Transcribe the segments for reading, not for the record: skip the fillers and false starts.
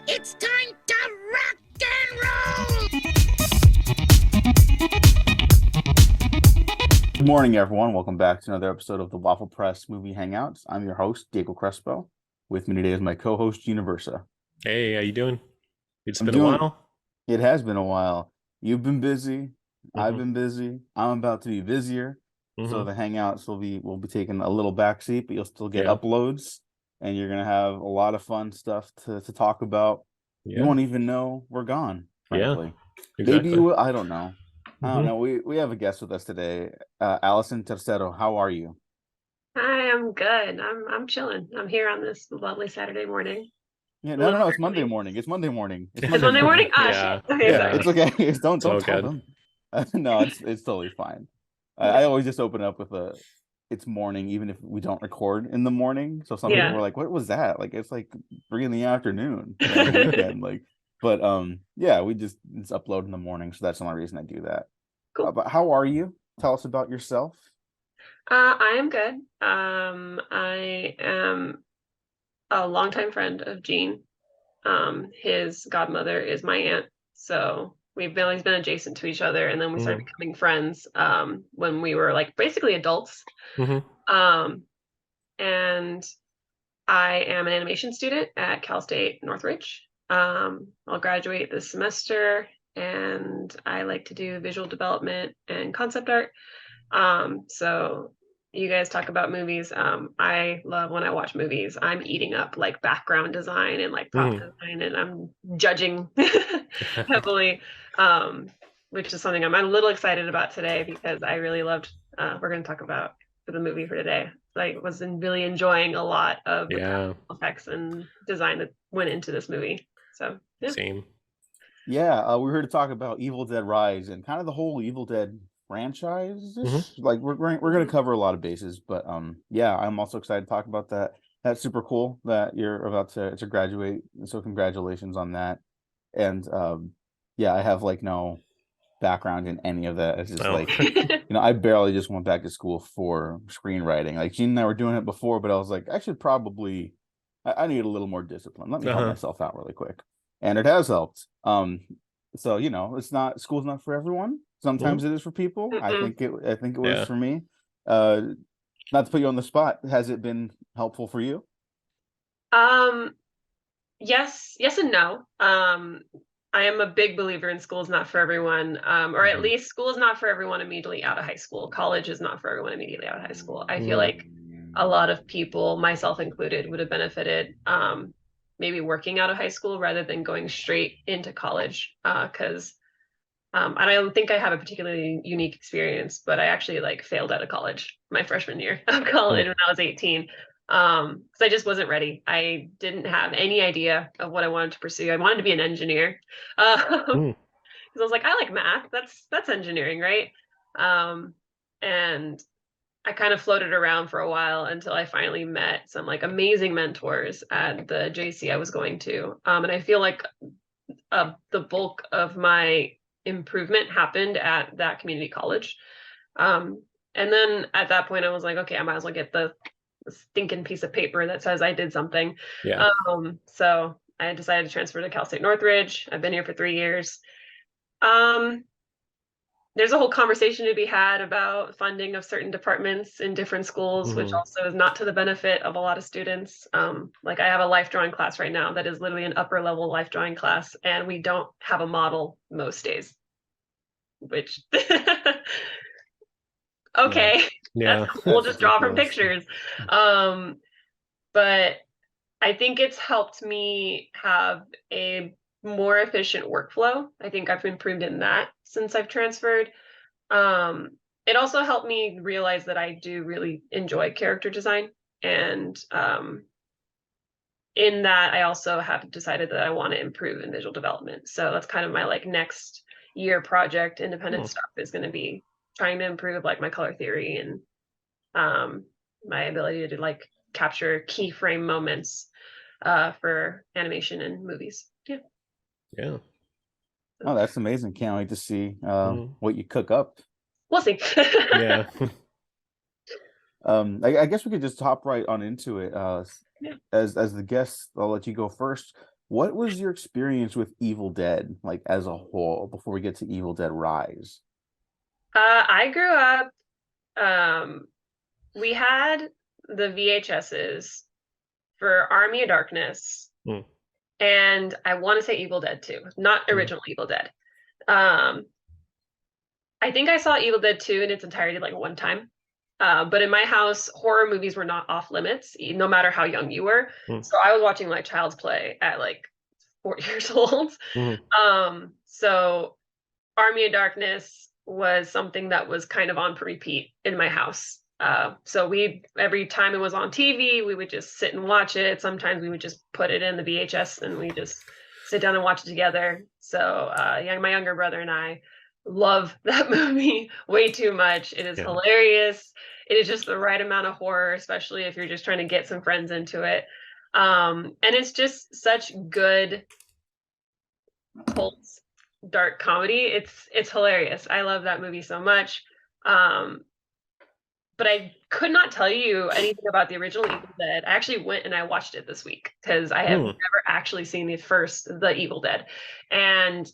It's time to rock and roll! Good morning, everyone. Welcome back to another episode of the Waffle Press Movie Hangouts. I'm your host, Diego Crespo. With me today is my co-host, Universa. Hey, how you doing? It's I'm been a doing, while. it has been a while. You've been busy. I've hmm been busy. I'm about to be busier. So hmm the Hangouts will be taking a little backseat, but you'll still get Yeah. uploads, and you're gonna have a lot of fun stuff to talk about. You Yeah. won't even know we're gone, Yeah. frankly. Maybe you Exactly. will. I don't know. I don't hmm know. We have a guest with us today. Allison Tercero, how are you? Hi, I'm good. I'm chilling. I'm here on this lovely Saturday morning. Yeah, A no, no, little no. It's Monday early. morning. It's Monday morning. It's It's Monday Monday morning? morning. Ah, Yeah. shit. Okay, Yeah, sorry. it's okay. It's It's don't all tell good. them. No, it's totally fine. I Okay. always just open up with a it's morning, even if we don't record in the morning. So some people Yeah. were like, "What was that?" Like it's like 3 in the afternoon on the weekend. But yeah, we just it's upload in the morning, so that's the only reason I do that. Cool. But how are you? Tell us about yourself. I am good. I am a longtime friend of Gene. His godmother is my aunt, so we've always been adjacent to each other, and then we started hmm becoming friends when we were like basically adults. hmm Um, and I am an animation student at Cal State Northridge. I'll graduate this semester, and I like to do visual development and concept art. So you guys talk about movies. I love when I watch movies. I'm eating up like background design and like prop hmm design, and I'm judging heavily, um, which is something I'm a little excited about today because I really loved. We're going to talk about for the movie for today. I was really enjoying a lot of the Yeah. practical effects and design that went into this movie. So yeah. Same. Yeah, we're here to talk about Evil Dead Rise and kind of the whole Evil Dead franchise. hmm Like we're going to cover a lot of bases, but yeah, I'm also excited to talk about that. That's super cool that you're about to graduate. So congratulations on that. And yeah, I have like no background in any of that. It's just Oh. like I barely just went back to school for screenwriting. Like Gene and I were doing it before, but I was like, I should probably I need a little more discipline. Let me help uh-huh. myself out really quick. And it has helped. So it's not school's not for everyone. hmm Sometimes it is for people. Mm-mm. I think it was Yeah. for me. Uh Not to put you on the spot, has it been helpful for you? Um, yes and no. I am a big believer in school is not for everyone, or at Mhm. least school is not for everyone immediately out of high school. College is not for everyone immediately out of high school. I feel Mm. like a lot of people, myself included, would have benefited maybe working out of high school rather than going straight into college. Because I don't think I have a particularly unique experience, but I actually like failed out of college my freshman year of college Mm. when I was 18. Because I just wasn't ready. I didn't have any idea of what I wanted to pursue. I wanted to be an engineer. Because Mm. I was like, I like math. That's engineering, right? Um, and I kind of floated around for a while until I finally met some like amazing mentors at the JC I was going to. And I feel like the bulk of my improvement happened at that community college. Um, and then at that point, I was like, okay, I might as well get the stinking piece of paper that says I did something. Yeah. So I decided to transfer to Cal State Northridge. I've been here for 3 years. Um, there's a whole conversation to be had about funding of certain departments in different schools, which hmm also is not to the benefit of a lot of students. Like I have a life drawing class right now that is literally an upper level life drawing class, and we don't have a model most days, which Yeah. okay, that's Yeah. cool. We'll That's just draw from ridiculous. pictures. Um, but I think it's helped me have a more efficient workflow. I think I've improved in that since I've transferred. Um, it also helped me realize that I do really enjoy character design. And in that, I also have decided that I want to improve in visual development. So that's kind of my like next year project, independent Mm. stuff is going to be trying to improve like my color theory and um, my ability to like capture keyframe moments for animation and movies. Yeah. Yeah. Oh, that's amazing. Can't wait to see hmm what you cook up. We'll see. Yeah. I guess we could just hop right on into it. Yeah. As the guest, I'll let you go first. what was your experience with Evil Dead, like as a whole, before we get to Evil Dead Rise? I grew up, we had the VHSs for Army of Darkness, Mm. and I want to say Evil Dead 2, not original Evil Dead. I think I saw Evil Dead 2 in its entirety like one time. But in my house, horror movies were not off limits, no matter how young you were. Mm. So I was watching like Child's Play at like 4 years old. Mhm. So Army of Darkness was something that was kind of on repeat in my house. So every time it was on TV, we would just sit and watch it. Sometimes we would just put it in the VHS and we just sit down and watch it together. So my younger brother and I love that movie way too much. It is Yeah. hilarious. It is just the right amount of horror, especially if you're just trying to get some friends into it. And it's just such good cult dark comedy. It's hilarious. I love that movie so much. But I could not tell you anything about the original Evil Dead. I actually went and I watched it this week because I have never actually seen the Evil Dead. And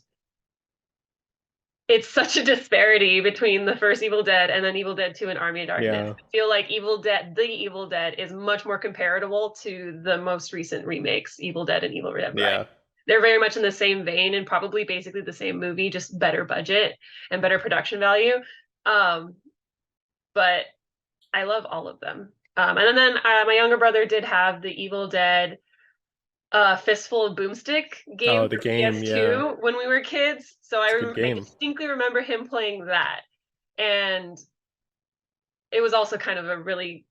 it's such a disparity between the first Evil Dead and then Evil Dead 2 and Army of Darkness. Yeah. I feel like The Evil Dead is much more comparable to the most recent remakes, Evil Dead and Evil Dead Rise. Yeah. They're very much in the same vein and probably basically the same movie, just better budget and better production value. But I love all of them. And then my younger brother did have the Evil Dead Fistful of Boomstick game Oh, the for game, PS2 yeah. when we were kids. So It's a I good game. distinctly remember him playing that. And it was also kind of a really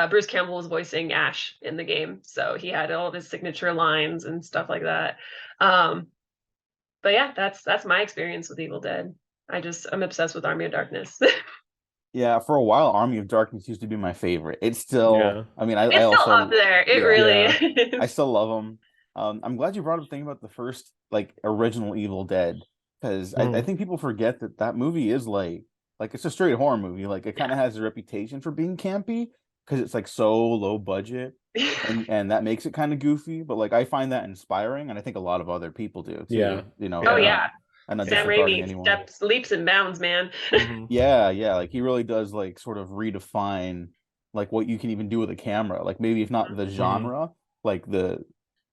Bruce Campbell was voicing Ash in the game, so he had all of his signature lines and stuff like that. But yeah, that's my experience with Evil Dead. I'm obsessed with Army of Darkness. Yeah, for a while, Army of Darkness used to be my favorite. It's still, Yeah. I mean, It's I still also, up there. It yeah, really I is. still love them. I'm glad you brought up the thing about the first, like, original Evil Dead, because I think people forget that that movie is like it's a straight horror movie. Like, it kind of has a reputation for being campy because it's like so low budget, and that makes it kind of goofy. But like, I find that inspiring, and I think a lot of other people do too. Yeah. You know, Oh Yeah. yeah. I'm not Sam disregarding Raimi anyone. leaps and bounds, man. Mhm. Yeah, like he really does like sort of redefine like what you can even do with a camera. Like maybe if not the genre, like the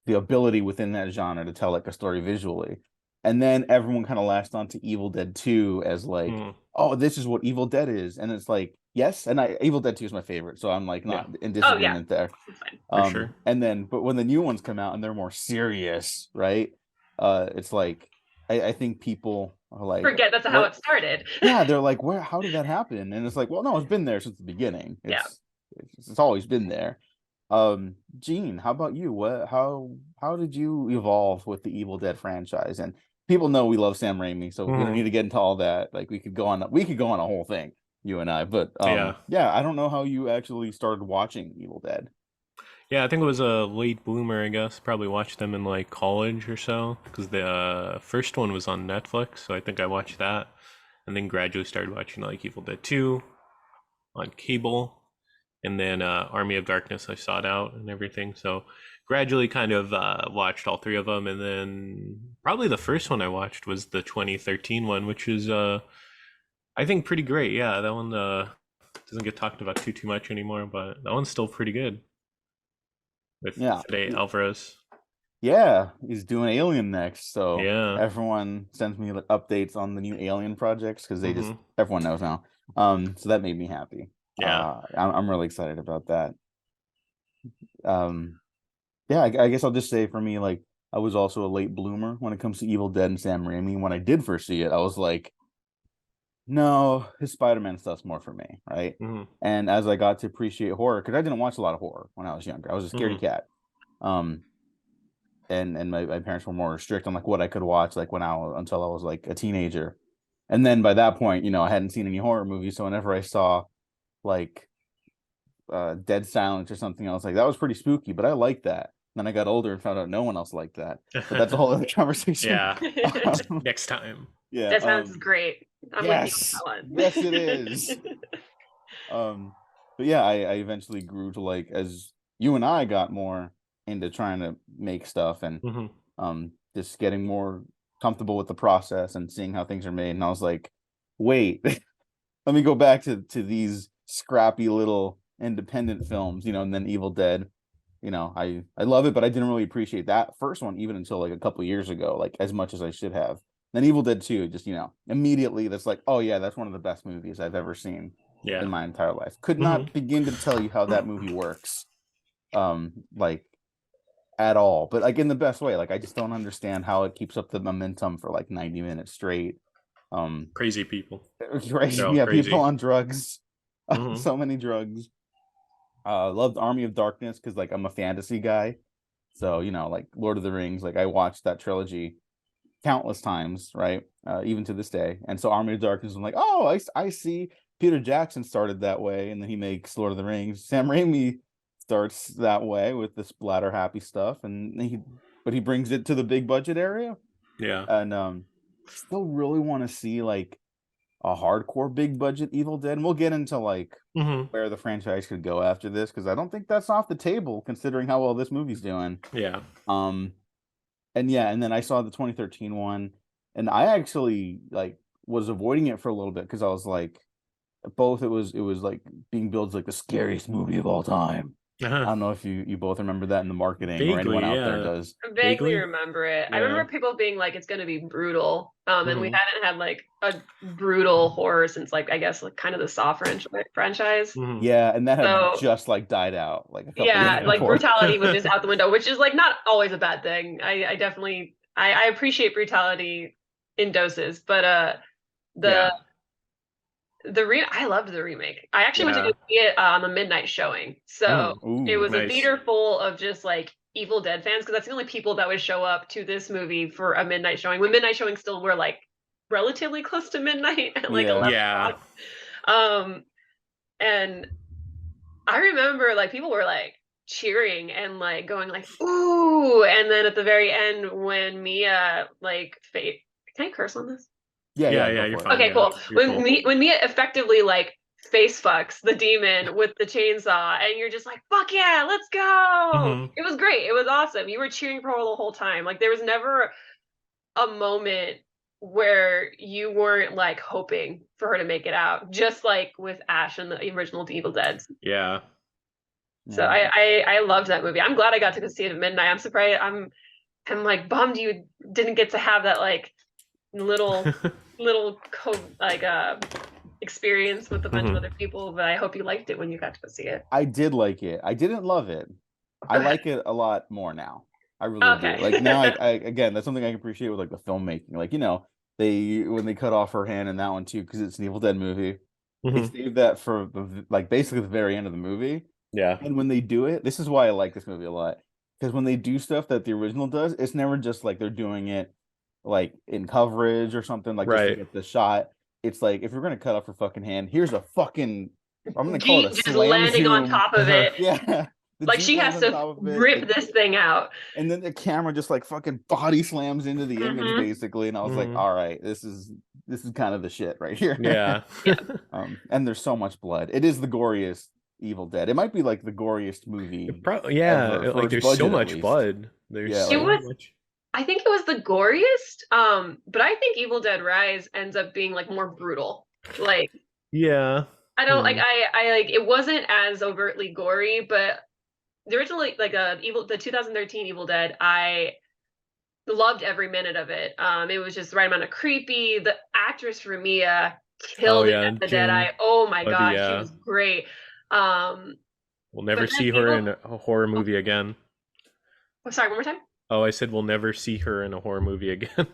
ability within that genre to tell like a story visually. And then everyone kind of latched onto Evil Dead 2 as like, oh, this is what Evil Dead is. And it's like, yes, and Evil Dead 2 is my favorite, so I'm like not in Oh yeah. disagreement there. It's fine. For sure. And then but when the new ones come out and they're more serious, right? It's like I think people are like, Forget that's how it started. yeah, they're like, how did that happen? And it's like, well, no, it's been there since the beginning. It's always been there. Gene, how about you? How did you evolve with the Evil Dead franchise? And people know we love Sam Raimi, so we don't need to get into all that. Like we could go on a whole thing, you and I. But yeah, I don't know how you actually started watching Evil Dead. Yeah, I think it was a late bloomer, I guess. Probably watched them in like college or so, because the first one was on Netflix, so I think I watched that, and then gradually started watching like Evil Dead 2 on cable, and then Army of Darkness I sought out and everything. So gradually kind of watched all three of them, and then probably the first one I watched was the 2013 one, which is I think pretty great. Yeah, that one doesn't get talked about too much anymore, but that one's still pretty good. With Fede Alvarez. Yeah, he's doing Alien next, so yeah, everyone sends me like, updates on the new Alien projects because they just everyone knows now. So that made me happy. Yeah, I'm really excited about that. Yeah, I guess I'll just say for me, like I was also a late bloomer when it comes to Evil Dead and Sam Raimi. When I did first see it, I was like, no, his Spider-Man stuff's more for me, right? And as I got to appreciate horror, because I didn't watch a lot of horror when I was younger, I was a scaredy cat. And my parents were more strict on like what I could watch like until I was like a teenager. And then by that point, you know, I hadn't seen any horror movies, so whenever I saw like Dead Silence or something else, like that was pretty spooky, but I liked that. Then I got older and found out no one else liked that. But that's a whole other conversation. Yeah. Next time. Yeah. That sounds great. I'm yes. with you on that one. Yes, it is. But yeah, I eventually grew to like, as you and I got more into trying to make stuff, and just getting more comfortable with the process and seeing how things are made. And I was like, wait, let me go back to these scrappy little independent films, and then Evil Dead. I love it, but I didn't really appreciate that first one even until like a couple years ago, like as much as I should have. Then Evil Dead 2, just immediately that's like, oh yeah, that's one of the best movies I've ever seen in my entire life. Could not begin to tell you how that movie works, like at all, but like in the best way. Like I just don't understand how it keeps up the momentum for like 90 minutes straight. Crazy people. Crazy, They're all yeah, crazy. people on drugs, so many drugs. Loved Army of Darkness because like I'm a fantasy guy, so like Lord of the Rings. Like I watched that trilogy countless times, right? Even to this day. And so Army of Darkness, I'm like, oh, I see. Peter Jackson started that way, and then he makes Lord of the Rings. Sam Raimi starts that way with the splatter happy stuff, and he brings it to the big budget area. Yeah. And still really want to see like a hardcore big budget Evil Dead. And we'll get into like where the franchise could go after this, because I don't think that's off the table considering how well this movie's doing. Yeah. And then I saw the 2013 one, and I actually like was avoiding it for a little bit because I was like, both it was like being billed as like the scariest movie of all time. I don't know if you both remember that in the marketing. Vaguely, or anyone out there yeah. does. I vaguely remember it. I remember people being like, it's going to be brutal. And we hadn't had like a brutal horror since like, I guess like kind of the Saw franchise. Yeah, and that had just like died out like a couple years like before. brutality was just out the window, which is like not always a bad thing. I definitely I appreciate brutality in doses, but I loved the remake. I actually went to go see it on the midnight showing. So it was a theater full of just like Evil Dead fans, because that's the only people that would show up to this movie for a midnight showing. When midnight showings still were like relatively close to midnight at like 11 o'clock. And I remember like people were like cheering and like going like, ooh. And then at the very end when Mia like can I curse on this? Yeah, you're fine. Okay, cool. When Mia effectively like face fucks the demon with the chainsaw, and you're just like, fuck yeah, let's go. It was great. It was awesome. You were cheering for her the whole time. Like there was never a moment where you weren't like hoping for her to make it out, just like with Ash and the original Evil Dead. Yeah. So I loved that movie. I'm glad I got to go see it at midnight. I'm surprised. I'm like bummed you didn't get to have that like little experience with a bunch of other people, but I hope you liked it when you got to go see it. I did like it. I didn't love it. I like it a lot more now. I really do. Like now, I again, that's something I can appreciate with like the filmmaking. Like when they cut off her hand in that one too, because it's an Evil Dead movie. They saved that for like basically the very end of the movie. Yeah. And when they do it, this is why I like this movie a lot, because when they do stuff that the original does, it's never just like they're doing it like in coverage or something, like just to get the shot. It's like, if you're gonna cut off her fucking hand, here's a fucking, I'm gonna call it a just slam landing zoom on top of it. Yeah. Like she has to rip this thing out. And then the camera just like fucking body slams into the image basically. And I was like, all right, this is kind of the shit right here. Yeah. And there's so much blood. It is the goriest Evil Dead. It might be like the goriest movie. Ever, like there's so much blood. There's so much. I think it was the goriest. But I think Evil Dead Rise ends up being like more brutal. Like I don't like I like it wasn't as overtly gory, but the original like the 2013 Evil Dead, I loved every minute of it. It was just the right amount of creepy. The actress for Mia killed it at the Deadeye. Oh my god, she was great. We'll never see her in a horror movie again. Oh, sorry, one more time. Oh, I said we'll never see her in a horror movie again.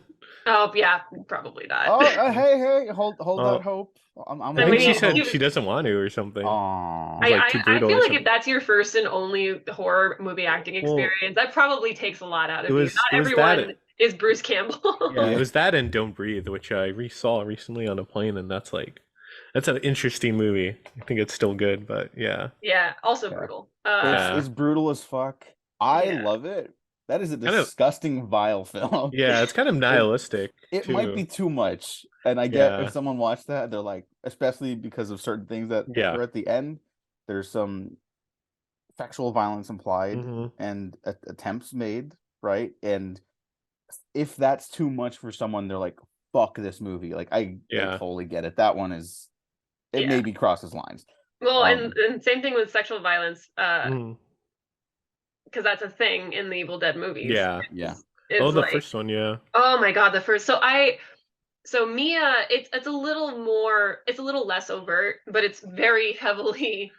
Oh yeah, probably not. Oh, hey, hold that hope. I think she said she doesn't want to or something. I feel like if that's your first and only horror movie acting experience, that probably takes a lot out of you. Not everyone is Bruce Campbell. It was that and Don't Breathe, which I saw recently on a plane, and that's an interesting movie. I think it's still good, but yeah. Yeah, also brutal. It's brutal as fuck. I love it. That is a disgusting, vile film. Yeah, it's kind of nihilistic. It might be too much. And I get if someone watched that, they're like, especially because of certain things that occur at the end, there's some sexual violence implied and attempts made, right? And if that's too much for someone, they're like, fuck this movie. Like I totally get it. That one is, it maybe crosses lines. Well, and same thing with sexual violence, Mhm. because that's a thing in the Evil Dead movies. Yeah. It's the like, first one, yeah. oh my god, the first. So Mia, it's a little more, it's a little less overt, but it's very heavily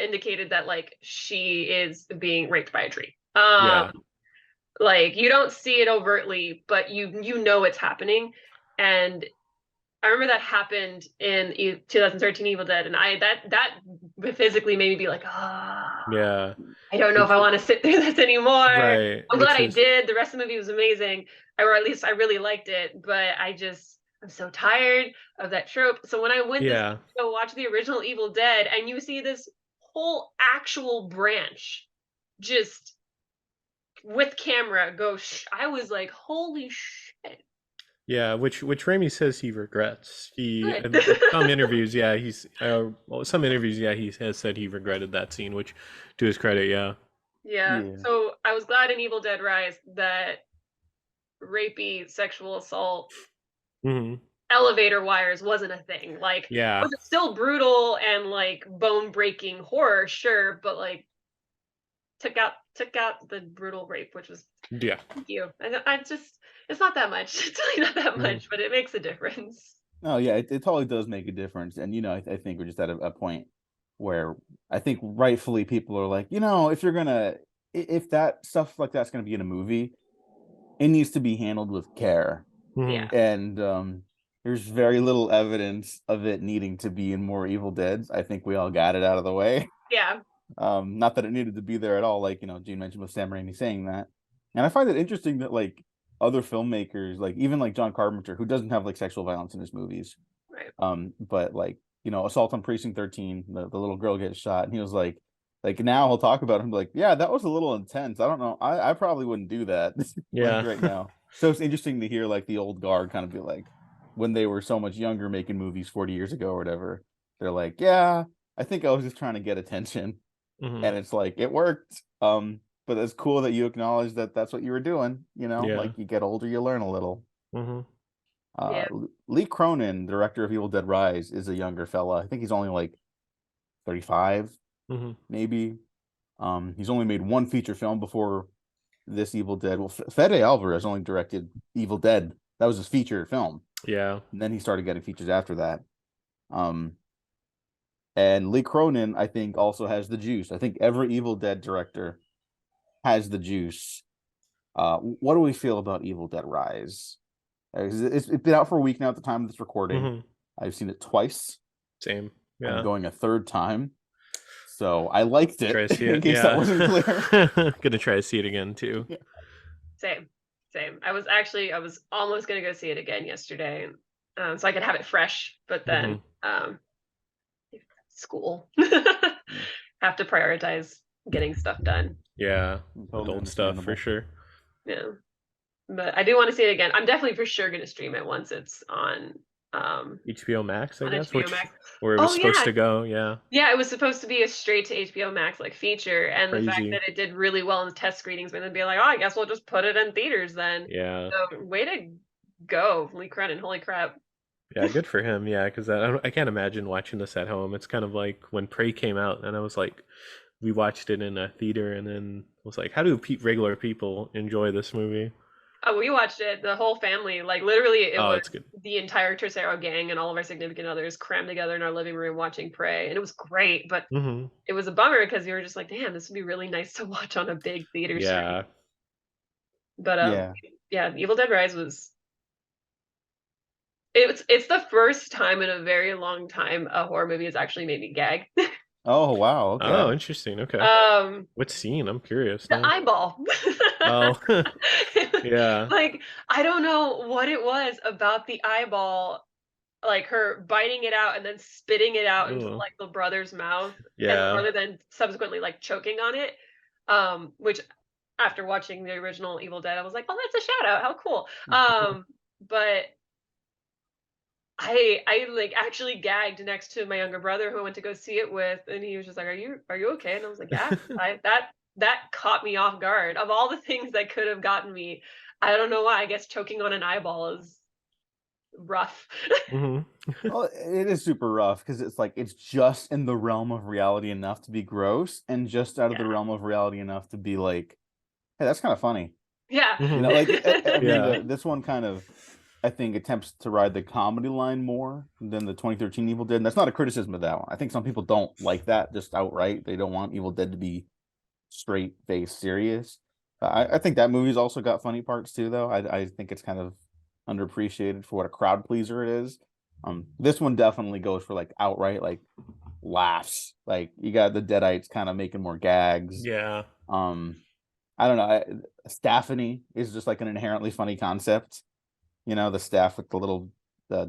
indicated that like she is being raped by a tree. Yeah. Like you don't see it overtly, but you know it's happening. And I remember that happened in 2013 Evil Dead, and that physically made me be like, Yeah. I don't know if I want to sit through this anymore. Right. I'm glad I did. The rest of the movie was amazing, or at least I really liked it. But I'm so tired of that trope. So when I went to go watch the original Evil Dead, and you see this whole actual branch just with camera go, I was like, holy shit. Yeah, which Raimi says he regrets. Some interviews, some interviews, he has said he regretted that scene, which, to his credit, yeah. So I was glad in Evil Dead Rise that rapey sexual assault elevator wires wasn't a thing. Like, was it still brutal and like bone breaking horror? Sure, but like took out the brutal rape, which was thank you. I just, it's not that much. It's really not that much, but it makes a difference. Oh yeah, it totally does make a difference. And I think we're just at a point where I think rightfully people are like, if that stuff like that's gonna be in a movie, it needs to be handled with care. Yeah. And there's very little evidence of it needing to be in more Evil Deads. I think we all got it out of the way. Yeah. Not that it needed to be there at all, like Gene mentioned with Sam Raimi saying that. And I find it interesting that like other filmmakers, like even like John Carpenter, who doesn't have like sexual violence in his movies, right? But like Assault on Precinct 13, the little girl gets shot, and he was like now he'll talk about him like, yeah, that was a little intense. I don't know, I probably wouldn't do that. Yeah. Like right now. So it's interesting to hear like the old guard kind of be like, when they were so much younger making movies 40 years ago or whatever, they're like, yeah, I think I was just trying to get attention. And it's like, it worked. But it's cool that you acknowledge that that's what you were doing. Like you get older, you learn a little. Lee Cronin, director of Evil Dead Rise, is a younger fella. I think he's only like 35, maybe. He's only made one feature film before this Evil Dead. Well, Fede Alvarez only directed Evil Dead. That was his feature film. Yeah. And then he started getting features after that. And Lee Cronin, I think, also has the juice. I think every Evil Dead director has the juice. What do we feel about Evil Dead Rise? It's been out for a week now at the time of this recording. I've seen it twice. Same. Yeah. I'm going a third time. So I liked it. Try to see it. In case that wasn't clear. Gonna try to see it again too. Yeah. Same. I was almost gonna go see it again yesterday, so I could have it fresh. But then school, have to prioritize getting stuff done. Yeah, adult stuff for sure. Yeah, but I do want to see it again. I'm definitely for sure going to stream it once it's on HBO Max, I guess, HBO Max. Where it was supposed to go. Yeah, it was supposed to be a straight to HBO Max like feature, and the fact that it did really well in the test screenings, and then be like, oh, I guess we'll just put it in theaters then. Yeah. So way to go, Lee Cronin! Holy crap. Yeah, good for him. Yeah, because I can't imagine watching this at home. It's kind of like when Prey came out, and I was like, we watched it in a theater, and then was like, how do regular people enjoy this movie? Oh, we watched it, the whole family, like literally it was good. The entire Tercero gang and all of our significant others crammed together in our living room watching Prey, and it was great, but it was a bummer because you were just like, damn, this would be really nice to watch on a big theater screen. But Evil Dead Rise was it's the first time in a very long time a horror movie has actually made me gag. Oh wow! Okay. Oh, interesting. Okay. What scene? I'm curious. The eyeball. Oh, yeah. Like I don't know what it was about the eyeball, like her biting it out and then spitting it out into like the brother's mouth, and rather than subsequently like choking on it. Which after watching the original Evil Dead, I was like, oh, that's a shout out. How cool. But I like actually gagged next to my younger brother who I went to go see it with, and he was just like, are you okay? And I was like, yeah. That caught me off guard. Of all the things that could have gotten me, I don't know why. I guess choking on an eyeball is rough. Hmm. Well, it is super rough because it's like it's just in the realm of reality enough to be gross, and just out of the Yeah. realm of reality enough to be like, hey, that's kind of funny. Yeah. You know, like I mean, Yeah. this one kind of, I think, attempts to ride the comedy line more than the 2013 Evil Dead. And that's not a criticism of that one. I think some people don't like that just outright. They don't want Evil Dead to be straight face serious. I think that movie's also got funny parts too, though. I think it's kind of underappreciated for what a crowd pleaser it is. This one definitely goes for like outright like laughs. Like you got the Deadites kind of making more gags. Yeah. I don't know. Staffany is just like an inherently funny concept. You know, the staff with the little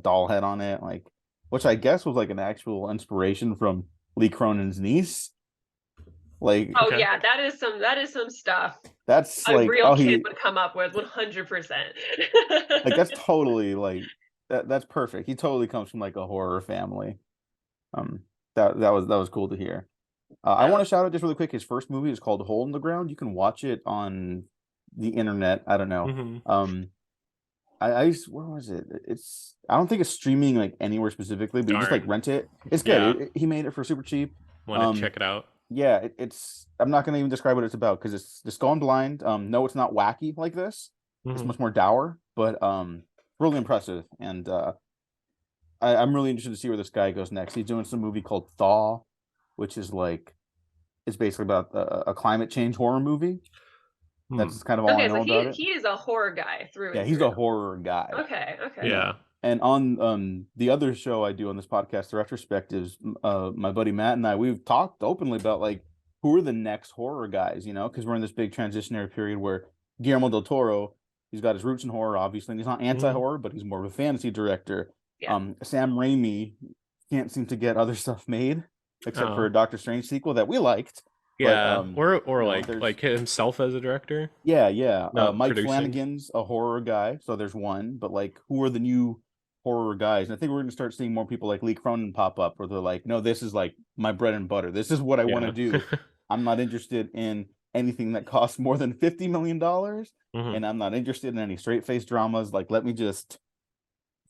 doll head on it, like, which I guess was like an actual inspiration from Lee Cronin's niece. Like, Oh Okay. yeah, that is some stuff that's a like, real oh, kid he would come up with 100%. like that's totally like that's perfect. He totally comes from like a horror family. Um, that was cool to hear. I That want was- to shout out just really quick. His first movie is called Hole in the Ground. You can watch it on the internet. I don't know. Hmm. Where was it? I don't think it's streaming like anywhere specifically, but you just like Darn. rent it. It's Yeah. good. He made it for super cheap. Want to check it out? Yeah, it's I'm not gonna even describe what it's about because it's just going blind. No, it's not wacky like this. It's Hmm. much more dour, but really impressive. And I'm really interested to see where this guy goes next. He's doing some movie called Thaw, which is like it's basically about a climate change horror movie. That's kind of all I Okay, so know about it. he is a horror guy through Yeah, and he's through. a horror guy. Okay, okay. Yeah. Yeah. And on the other show I do on this podcast, the retrospectives, my buddy Matt and I, we've talked openly about like who are the next horror guys, you know, because we're in this big transitionary period where Guillermo del Toro, he's got his roots in horror, obviously, and he's not anti-horror, but he's more of a fantasy director. Yeah. Sam Raimi can't seem to get other stuff made except for Oh. a Doctor Strange sequel that we liked. Yeah. But Or you know, like there's himself as a director, yeah. not Mike producing. Flanagan's a horror guy, so there's one. But like, who are the new horror guys? And I think we're gonna start seeing more people like Lee Cronin pop up, where they're like, no, this is like my bread and butter. This is what I want to Yeah. do. I'm not interested in anything that costs more than $50 million, Hmm. and I'm not interested in any straight face dramas. Like, let me just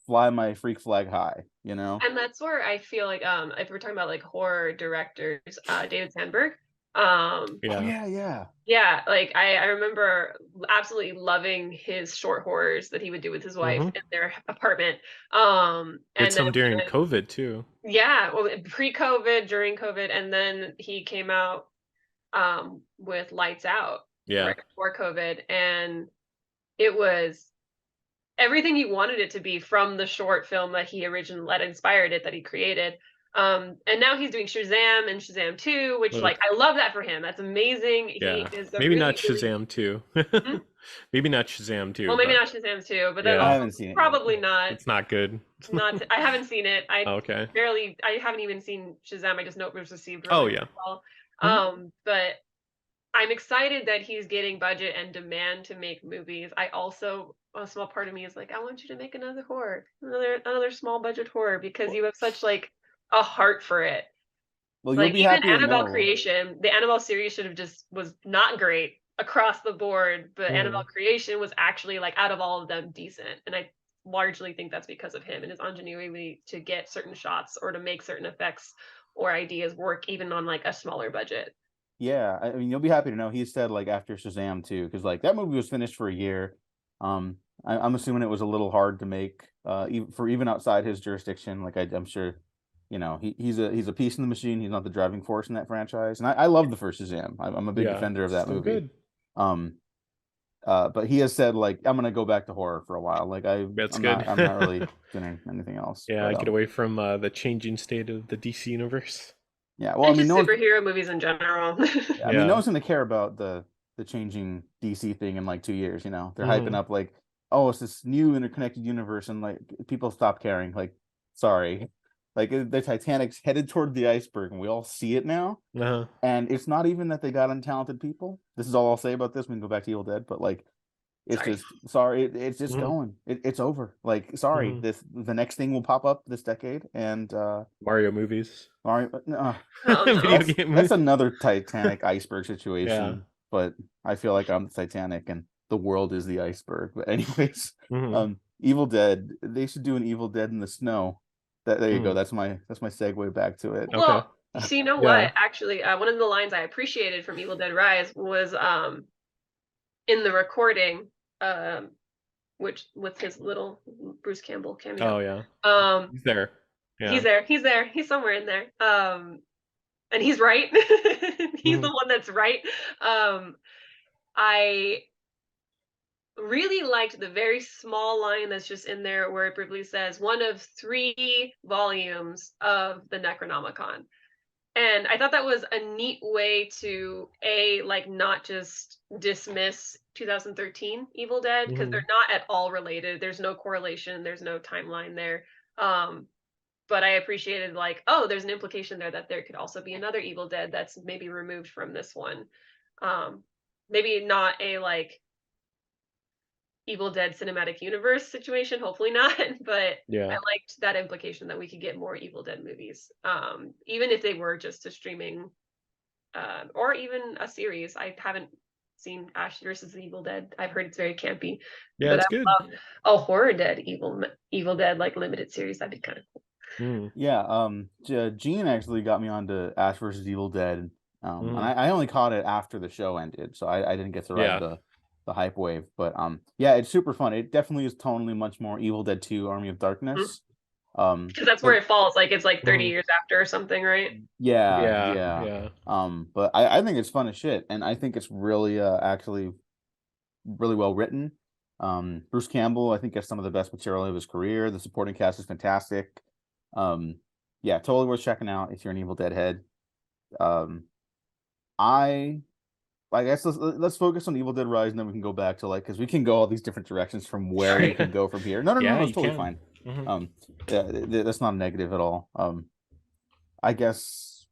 fly my freak flag high, you know? And that's where I feel like if we're talking about like horror directors, David Sandberg. Oh Yeah. yeah. Yeah, like I remember absolutely loving his short horrors that he would do with his wife Hmm. in their apartment. Did And then some during COVID too. yeah, well, pre-COVID, during COVID, and then he came out with Lights Out Yeah. right before COVID, and it was everything he wanted it to be from the short film that he originally that inspired it that he created. And now he's doing Shazam and Shazam 2, which Ugh. like I love that for him. That's amazing. Yeah. He is a Maybe really, not really Shazam 2. Hmm? Maybe not Shazam 2, Well, maybe but not Shazam 2, but Yeah. I haven't seen it yet. probably not. it's not good. Not. I haven't seen it. I Okay. I haven't even seen Shazam. I just know it was received Oh, really yeah. well. Mhm. But I'm excited that he's getting budget and demand to make movies. I also a small part of me is like, I want you to make another horror, another small budget horror because you have such like a heart for it. Well, you'll Like be even happy to Annabelle know. Creation, the Annabelle series should have just was not great across the board, but Annabelle Creation was actually like out of all of them decent, and I largely think that's because of him and his ingenuity to get certain shots or to make certain effects or ideas work even on like a smaller budget. Yeah, I mean, you'll be happy to know he said like after Shazam too, because like that movie was finished for a year. I'm assuming it was a little hard to make, even outside his jurisdiction. Like I'm sure, you know, he's a piece in the machine. He's not the driving force in that franchise, and I love the first Shazam. I'm a big Yeah. defender of that Still movie. good. But he has said like I'm gonna go back to horror for a while. Like That's I'm good. not really doing anything else. Yeah, But, get away from the changing state of the DC universe. yeah. Well, I And mean, just no one's, superhero movies in general. I mean, Yeah. no one's gonna care about the changing DC thing in like 2 years. You know, they're hyping Mhm. up like, oh, it's this new interconnected universe, and like people stop caring. Like, sorry, like the Titanic's headed toward the iceberg, and we all see it now. Uh-huh. And it's not even that they got untalented people. This is all I'll say about this. We can go back to Evil Dead, but like, it's Sorry. just sorry. It's just Mhm. going. It's over. Like, sorry. Mhm. The next thing will pop up this decade, and Mario movies. sorry, Oh, no. Video that's game that's movies. another Titanic iceberg situation. Yeah. But I feel like I'm the Titanic, and the world is the iceberg. But anyways, Mhm. Evil Dead. They should do an Evil Dead in the snow. There you go. Mm. That's my segue back to it. Okay. Well, so you know Yeah. what? Actually, one of the lines I appreciated from Evil Dead Rise was in the recording, which with his little Bruce Campbell cameo. Oh yeah. Um, He's there. Yeah. he's there, he's somewhere in there. And he's right. He's the Mhm. one that's right. I really liked the very small line that's just in there where it briefly says one of 3 volumes of the Necronomicon. And I thought that was a neat way to like not just dismiss 2013 Evil Dead, because they're Mhm. not at all related. There's no correlation, there's no timeline there. But I appreciated, like, oh, there's an implication there that there could also be another Evil Dead that's maybe removed from this one. Maybe not a like Evil Dead cinematic universe situation, hopefully not, but Yeah. I liked that implication that we could get more Evil Dead movies, even if they were just a streaming, or even a series. I haven't seen Ash versus the Evil Dead. I've heard it's very campy, Yeah, but it's I good. would love a horror Dead Evil Dead like limited series. That'd be kind of cool. Mm. Yeah, Gene actually got me onto Ash versus Evil Dead. And Mhm. I only caught it after the show ended, so I didn't get to ride Yeah. the hype wave. But yeah, it's super fun. It definitely is tonally much more Evil Dead 2 Army of Darkness. Because that's where But it falls. Like it's like 30 Mhm. years after or something, right? yeah, Yeah. yeah. Yeah. But I think it's fun as shit, and I think it's really actually really well written. Bruce Campbell, I think, has some of the best material of his career. The supporting cast is fantastic. Um, yeah, totally worth checking out if you're an Evil Dead head. Um, I guess let's focus on Evil Dead Rise, and then we can go back to like, because we can go all these different directions from where we can go from here. No, Yeah, it's you totally can. fine. Mhm. Yeah, that's not negative at all. I guess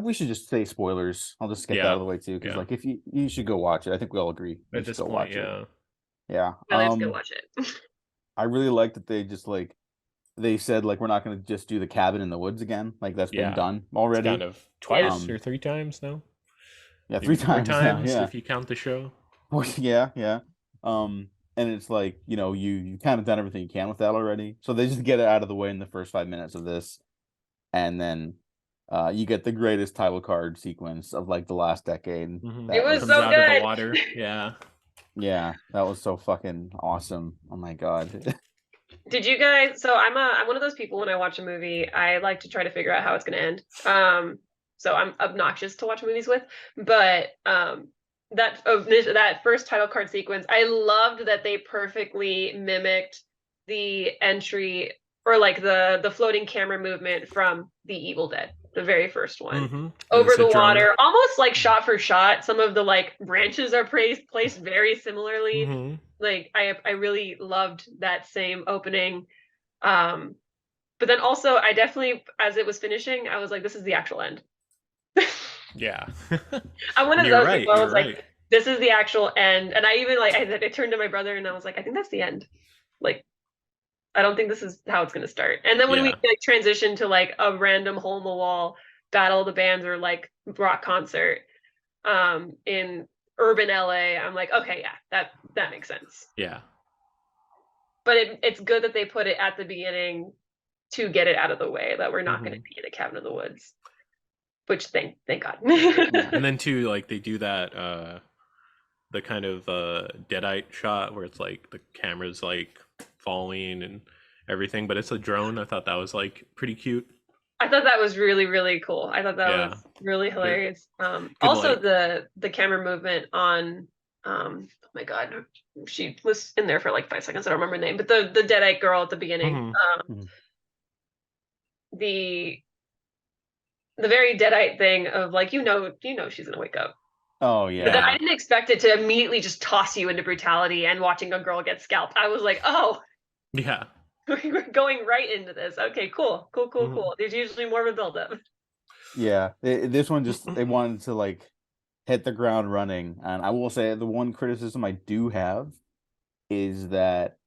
we should just say spoilers. I'll just get that out of Yeah. the way too, because Yeah. like if you should go watch it. I think we all agree you At should this go point, watch it. yeah. Yeah. Yeah, let's go watch it. I really like that they just like they said like we're not going to just do the cabin in the woods again. Like that's been Yeah. done It's already. kind of Yeah. twice or 3 times now. Yeah, Maybe 3 4 times now. times Yeah. if you count the show. Yeah, yeah. And it's like, you kind of done everything you can with that already. So they just get it out of the way in the first 5 minutes of this. And then you get the greatest title card sequence of like the last decade. Mhm. It That was Comes so was out of the good. water. Yeah. yeah, that was so fucking awesome. Oh my God. Did you guys? So I'm one of those people when I watch a movie, I like to try to figure out how it's going to end. So I'm obnoxious to watch movies with, but that first title card sequence, I loved that they perfectly mimicked the entry, or like the floating camera movement from The Evil Dead, the very first one. Mhm. Over It's a the drone. water, almost like shot for shot. Some of the like branches are placed very similarly. Mhm. Like I really loved that same opening. But then also I definitely, as it was finishing, I was like, this is the actual end. Yeah. I'm one And of you're those right. people. I You're was like, right. this is the actual end. And I even like I turned to my brother and I was like, I think that's the end. Like, I don't think this is how it's gonna start. And then when we Yeah. like transition to like a random hole in the wall battle of the bands or like rock concert in urban LA, I'm like, okay, yeah, that makes sense. Yeah. But it's good that they put it at the beginning to get it out of the way, that we're not going to Mhm. be in a cabin in the woods. Which thank God. Yeah. And then too, like they do that the kind of deadite shot where it's like the camera's like falling and everything, but it's a drone. I thought that was like pretty cute. I thought that was really, really cool. I thought that Yeah. was really hilarious. Good Also light. the camera movement on oh my God, she was in there for like 5 seconds. I don't remember her name, but the deadite girl at the beginning. Mhm. Mhm. The very deadite thing of like, she's gonna wake up. Oh But then yeah. I didn't expect it to immediately just toss you into brutality and watching a girl get scalped. I was like, oh, Yeah. we're going right into this. Okay, cool. Mhm. There's usually more of a buildup. Yeah. This one just they wanted to like hit the ground running. And I will say the one criticism I do have is that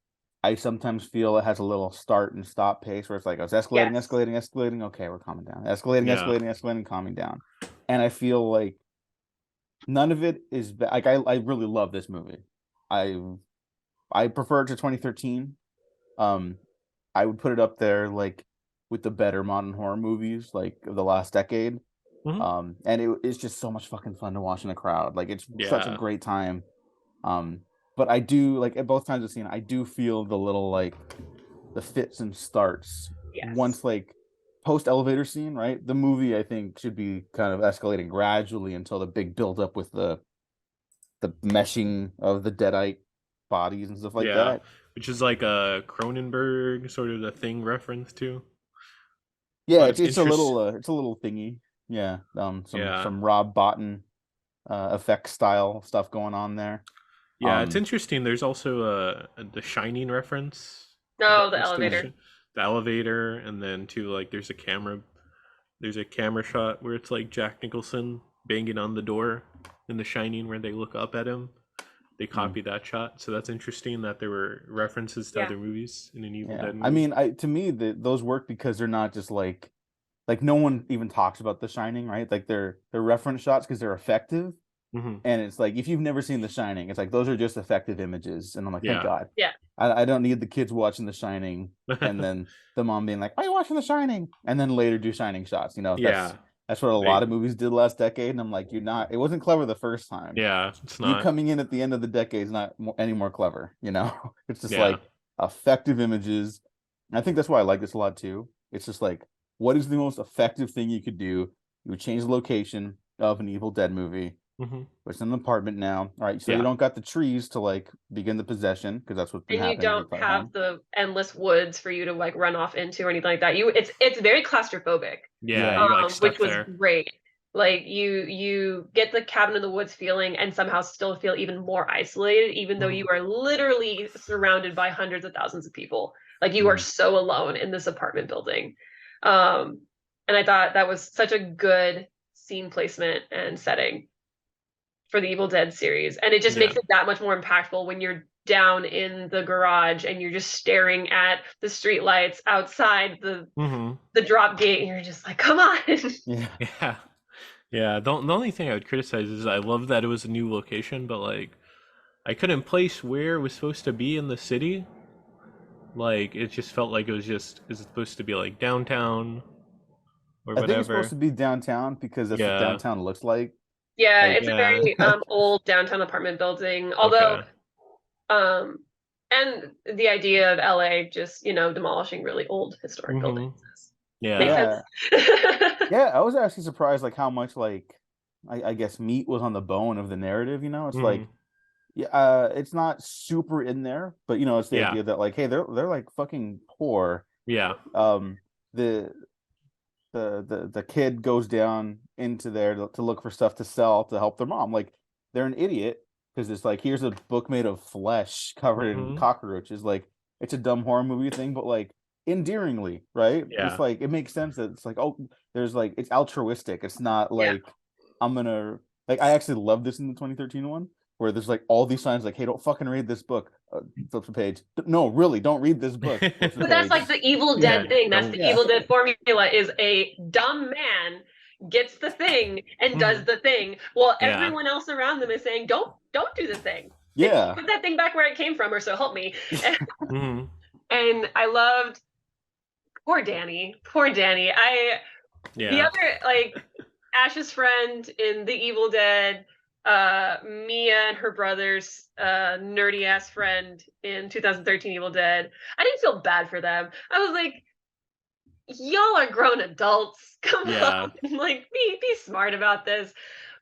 I sometimes feel it has a little start and stop pace where it's like, oh, it's escalating, Yes. escalating. Okay, we're calming down. Escalating, Yeah. escalating, calming down. And I feel like none of it is like I really love this movie. I prefer it to 2013. Um, I would put it up there like with the better modern horror movies like of the last decade. Mhm. And it's just so much fucking fun to watch in a crowd. Like it's such a Yeah. great time. But I do like at both times I've seen it, I do feel the little like the fits and starts Yes. once like post elevator scene, right? The movie I think should be kind of escalating gradually until the big build up with the meshing of the deadite bodies and stuff like Yeah. that. Which is like a Cronenberg sort of the Thing reference too. Yeah, But it's a little thingy. Yeah, yeah. some Rob Bottin effect style stuff going on there. Yeah, it's Um, interesting. There's also the Shining reference, a No, the reference to mm, elevator. the elevator, and then too like there's a camera shot where it's like Jack Nicholson banging on the door in The Shining where they look up at him. They mm, copied that shot, so that's interesting that there were references to Yeah. other movies in an Evil yeah. Dead I movie. mean, I to me those work because they're not just like no one even talks about The Shining, right? Like they're reference shots because they're effective. Hmm. And it's like if you've never seen The Shining, it's like those are just effective images. And I'm like, thank Yeah. God. Yeah. I don't need the kids watching The Shining and then the mom being like, "Why are you watching The Shining?" And then later do Shining shots. You know, Yeah. that's what a Right. lot of movies did last decade. And I'm like, you're not. It wasn't clever the first time. Yeah, it's You not. coming in at the end of the decade is not any more clever. You know, it's just Yeah. like effective images. And I think that's why I like this a lot too. It's just like, what is the most effective thing you could do? You would change the location of an Evil Dead movie. Hmm. It's in an apartment now. All right, so you Yeah. don't got the trees to like begin the possession because that's what's been And you happening in don't the have home. the endless woods for you to like run off into or anything like that. It's very claustrophobic, Yeah, Yeah, you're like which stuck was there. great. Like you get the cabin in the woods feeling and somehow still feel even more isolated, even though you Hmm. are literally surrounded by hundreds of thousands of people. Like you are mm, so alone in this apartment building. Um, and I thought that was such a good scene placement and setting for the Evil Dead series. And it just Yeah. makes it that much more impactful when you're down in the garage and you're just staring at the street lights outside Hmm. the drop gate and you're just like, come on. yeah, Yeah. Yeah. The only thing I would criticize is I love that it was a new location, but like I couldn't place where it was supposed to be in the city. Like it just felt like it was just is it supposed to be like downtown or I think it's supposed whatever? to be downtown because that's what Yeah. downtown looks like. Yeah, Like, it's a Yeah. very old downtown apartment building. Although Okay. um and the idea of LA just, demolishing really old historic buildings Hmm. Yeah. makes sense. yeah, yeah. I was actually surprised like how much like I guess meat was on the bone of the narrative. You know, it's like Hmm. yeah, it's not super in there, but you know, it's the Yeah. idea that like, hey, they're like fucking poor. Yeah. Um, the the kid goes down into there to look for stuff to sell to help their mom. Like they're an idiot because it's like here's a book made of flesh covered in Hmm. cockroaches. Like it's a dumb horror movie thing, but like endearingly, right? It's Yeah. like it makes sense that it's like oh, there's like it's altruistic. It's not Yeah. like I'm gonna like I actually love this in the 2013 one where there's like all these signs like hey don't fucking read this book. Flips a page. No, really, don't read this book. Flips a But that's page. like the Evil Yeah. Dead thing. That's Don't. the Yeah, Evil Dead formula is a dumb man gets the thing and does Mhm. the thing while Yeah. everyone else around them is saying, don't do the thing. yeah. Put that thing back where it came from or so help me. Hmm. And I loved poor Danny. Poor Danny. The Yeah. other like Ash's friend in The Evil Dead, Mia and her brother's nerdy ass friend in 2013 Evil Dead. I didn't feel bad for them. I was like, y'all are grown adults. Come on, Yeah. like be smart about this.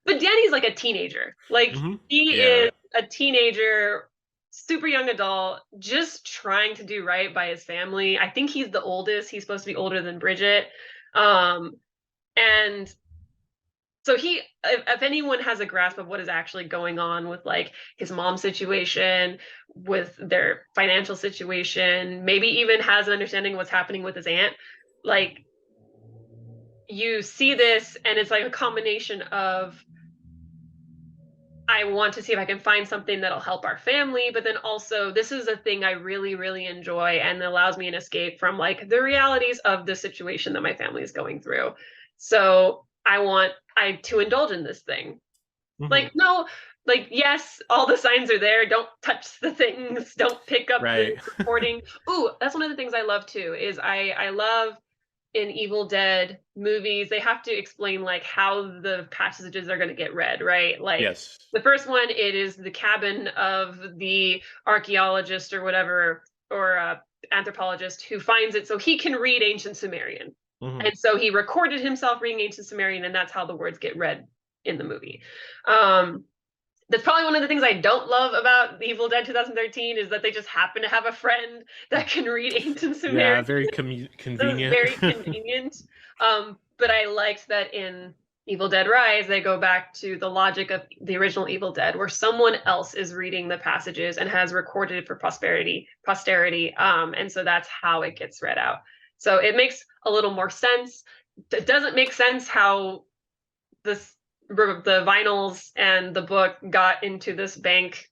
But Danny's like a teenager. Like Hmm. he Yeah. is a teenager, super young adult, just trying to do right by his family. I think he's the oldest. He's supposed to be older than Bridget. Um, and so if anyone has a grasp of what is actually going on with like his mom's situation, with their financial situation, maybe even has an understanding of what's happening with his aunt, like you see this and it's like a combination of I want to see if I can find something that'll help our family, but then also this is a thing I really, really enjoy and allows me an escape from like the realities of the situation that my family is going through. So I to indulge in this thing. Like, no, like, yes, all the signs are there. Don't touch the things. Don't pick up the Right. recording. Ooh, that's one of the things I love too, is I love in Evil Dead movies, they have to explain like how the passages are going to get read, right? Like Yes. the first one, it is the cabin of the archaeologist or whatever, or anthropologist who finds it so he can read ancient Sumerian. Mhm. And so he recorded himself reading ancient Sumerian, and that's how the words get read in the movie. Um, that's probably one of the things I don't love about Evil Dead 2013 is that they just happen to have a friend that can read ancient Yeah, Sumerian. very That was convenient. very convenient. But I liked that in Evil Dead Rise, they go back to the logic of the original Evil Dead, where someone else is reading the passages and has recorded it for posterity. And so that's how it gets read out. So it makes a little more sense. It doesn't make sense how the vinyls and the book got into this bank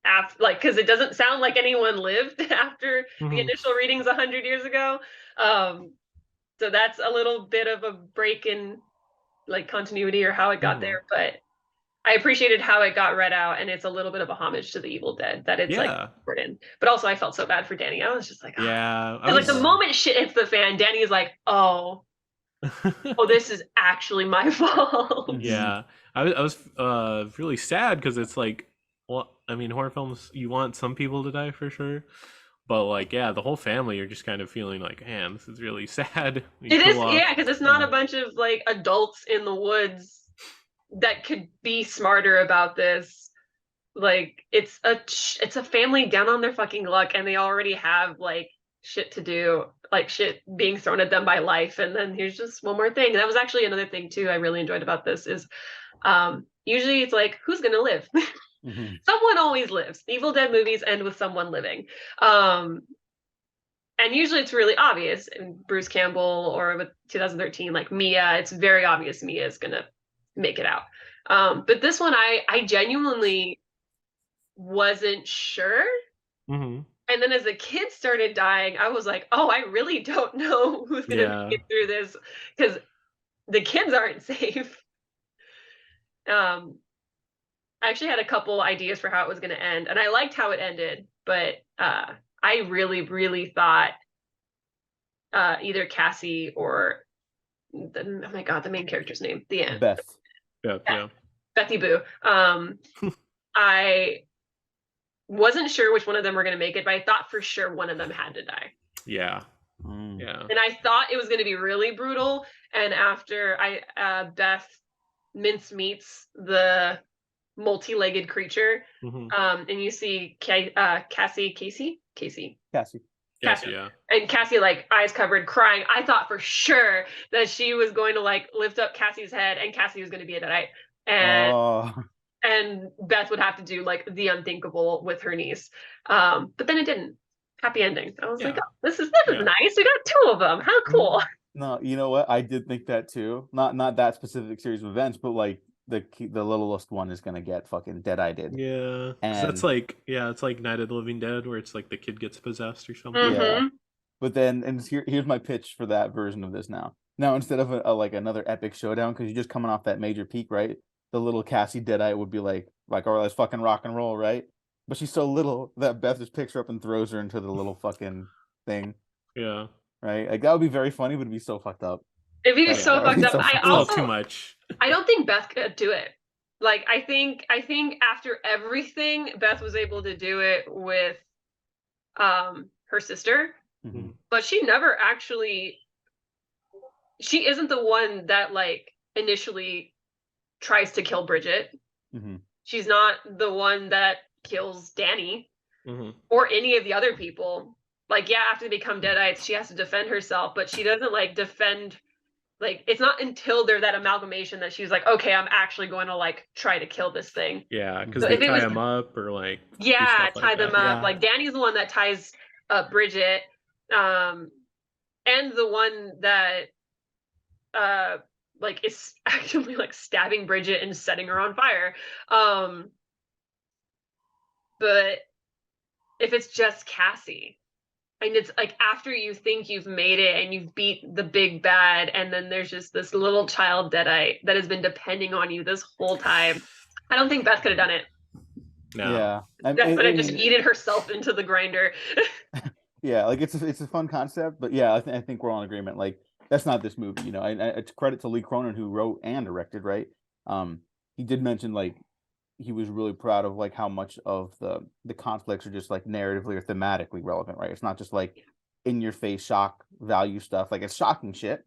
after, like, because it doesn't sound like anyone lived after the initial readings 100 years ago. So that's a little bit of a break in like continuity or how it got there, but I appreciated how it got read out, and it's a little bit of a homage to the Evil Dead that it's like Yeah. written. But also, I felt so bad for Danny. I was just like, Yeah. I because like the was moment shit hits the fan, Danny is like, oh, this is actually my fault. Yeah. I was really sad because it's like, well, I mean, horror films, you want some people to die for sure. But like, yeah, the whole family are just kind of feeling like, man, this is really sad. It is, yeah, because it's not a bunch of like adults in the woods that could be smarter about this. Like it's a family down on their fucking luck, and they already have like shit to do, like shit being thrown at them by life. And then here's just one more thing. And that was actually another thing too I really enjoyed about this is usually it's like, who's gonna live? Someone always lives. Evil Dead movies end with someone living. And usually it's really obvious. In Bruce Campbell or with 2013, like Mia, it's very obvious Mia is gonna make it out. But this one, I genuinely wasn't sure. And then as the kids started dying, I was like, oh, I really don't know who's gonna make it through this because the kids aren't safe. I actually had a couple ideas for how it was going to end, and I liked how it ended, but I really, really thought either Cassie or oh my god, the main character's name, the end, Beth. Yeah. Bethy Boo. I wasn't sure which one of them were going to make it, but I thought for sure one of them had to die. Yeah. Yeah. And I thought it was going to be really brutal. And after Beth mincemeats the multi-legged creature, and you see Cassie, Yeah. and Cassie like eyes covered crying, I thought for sure that she was going to like lift up Cassie's head and Cassie was going to be a deadite, and Beth would have to do like the unthinkable with her niece, but then it didn't. Happy ending. I was like, oh, this is nice, we got two of them, how cool. No, you know what, I did think that too, not that specific series of events, but like the littlest one is gonna get fucking dead-eyed. Yeah, and that's like, it's like Night of the Living Dead where it's like the kid gets possessed or something. Yeah, but then, and here's my pitch for that version of this now instead of a like another epic showdown, because you're just coming off that major peak, right? The little Cassie Deadeye would be like all right, let's fucking rock and roll, right? But she's so little that Beth just picks her up and throws her into the little fucking thing. Yeah. Right? Like that would be very funny, but it'd be so fucked up. It'd be so fucked up. I also too much. I don't think Beth could do it. Like I think after everything, Beth was able to do it with her sister. But she never actually, she isn't the one that like initially tries to kill Bridget. She's not the one that kills Danny or any of the other people. Like, yeah, after they become deadites, she has to defend herself, but she doesn't like defend, like, it's not until they're that amalgamation that she's like, okay, I'm actually going to like try to kill this thing. Yeah, because they tie them up or like tie them up. Yeah. Like Danny's the one that ties up Bridget, and the one that like is actually like stabbing Bridget and setting her on fire. But if it's just Cassie, and it's like after you think you've made it and you've beat the big bad, and then there's just this little child Deadite that has been depending on you this whole time. I don't think Beth could have done it. No. Yeah, Beth would have just yeeted herself into the grinder. yeah, like it's a fun concept, but yeah, I think we're all in agreement. Like that's not this movie, you know. And it's credit to Lee Cronin who wrote and directed, right? He did mention like he was really proud of like how much of the conflicts are just like narratively or thematically relevant, right? It's not just like in your face shock value stuff. Like it's shocking shit.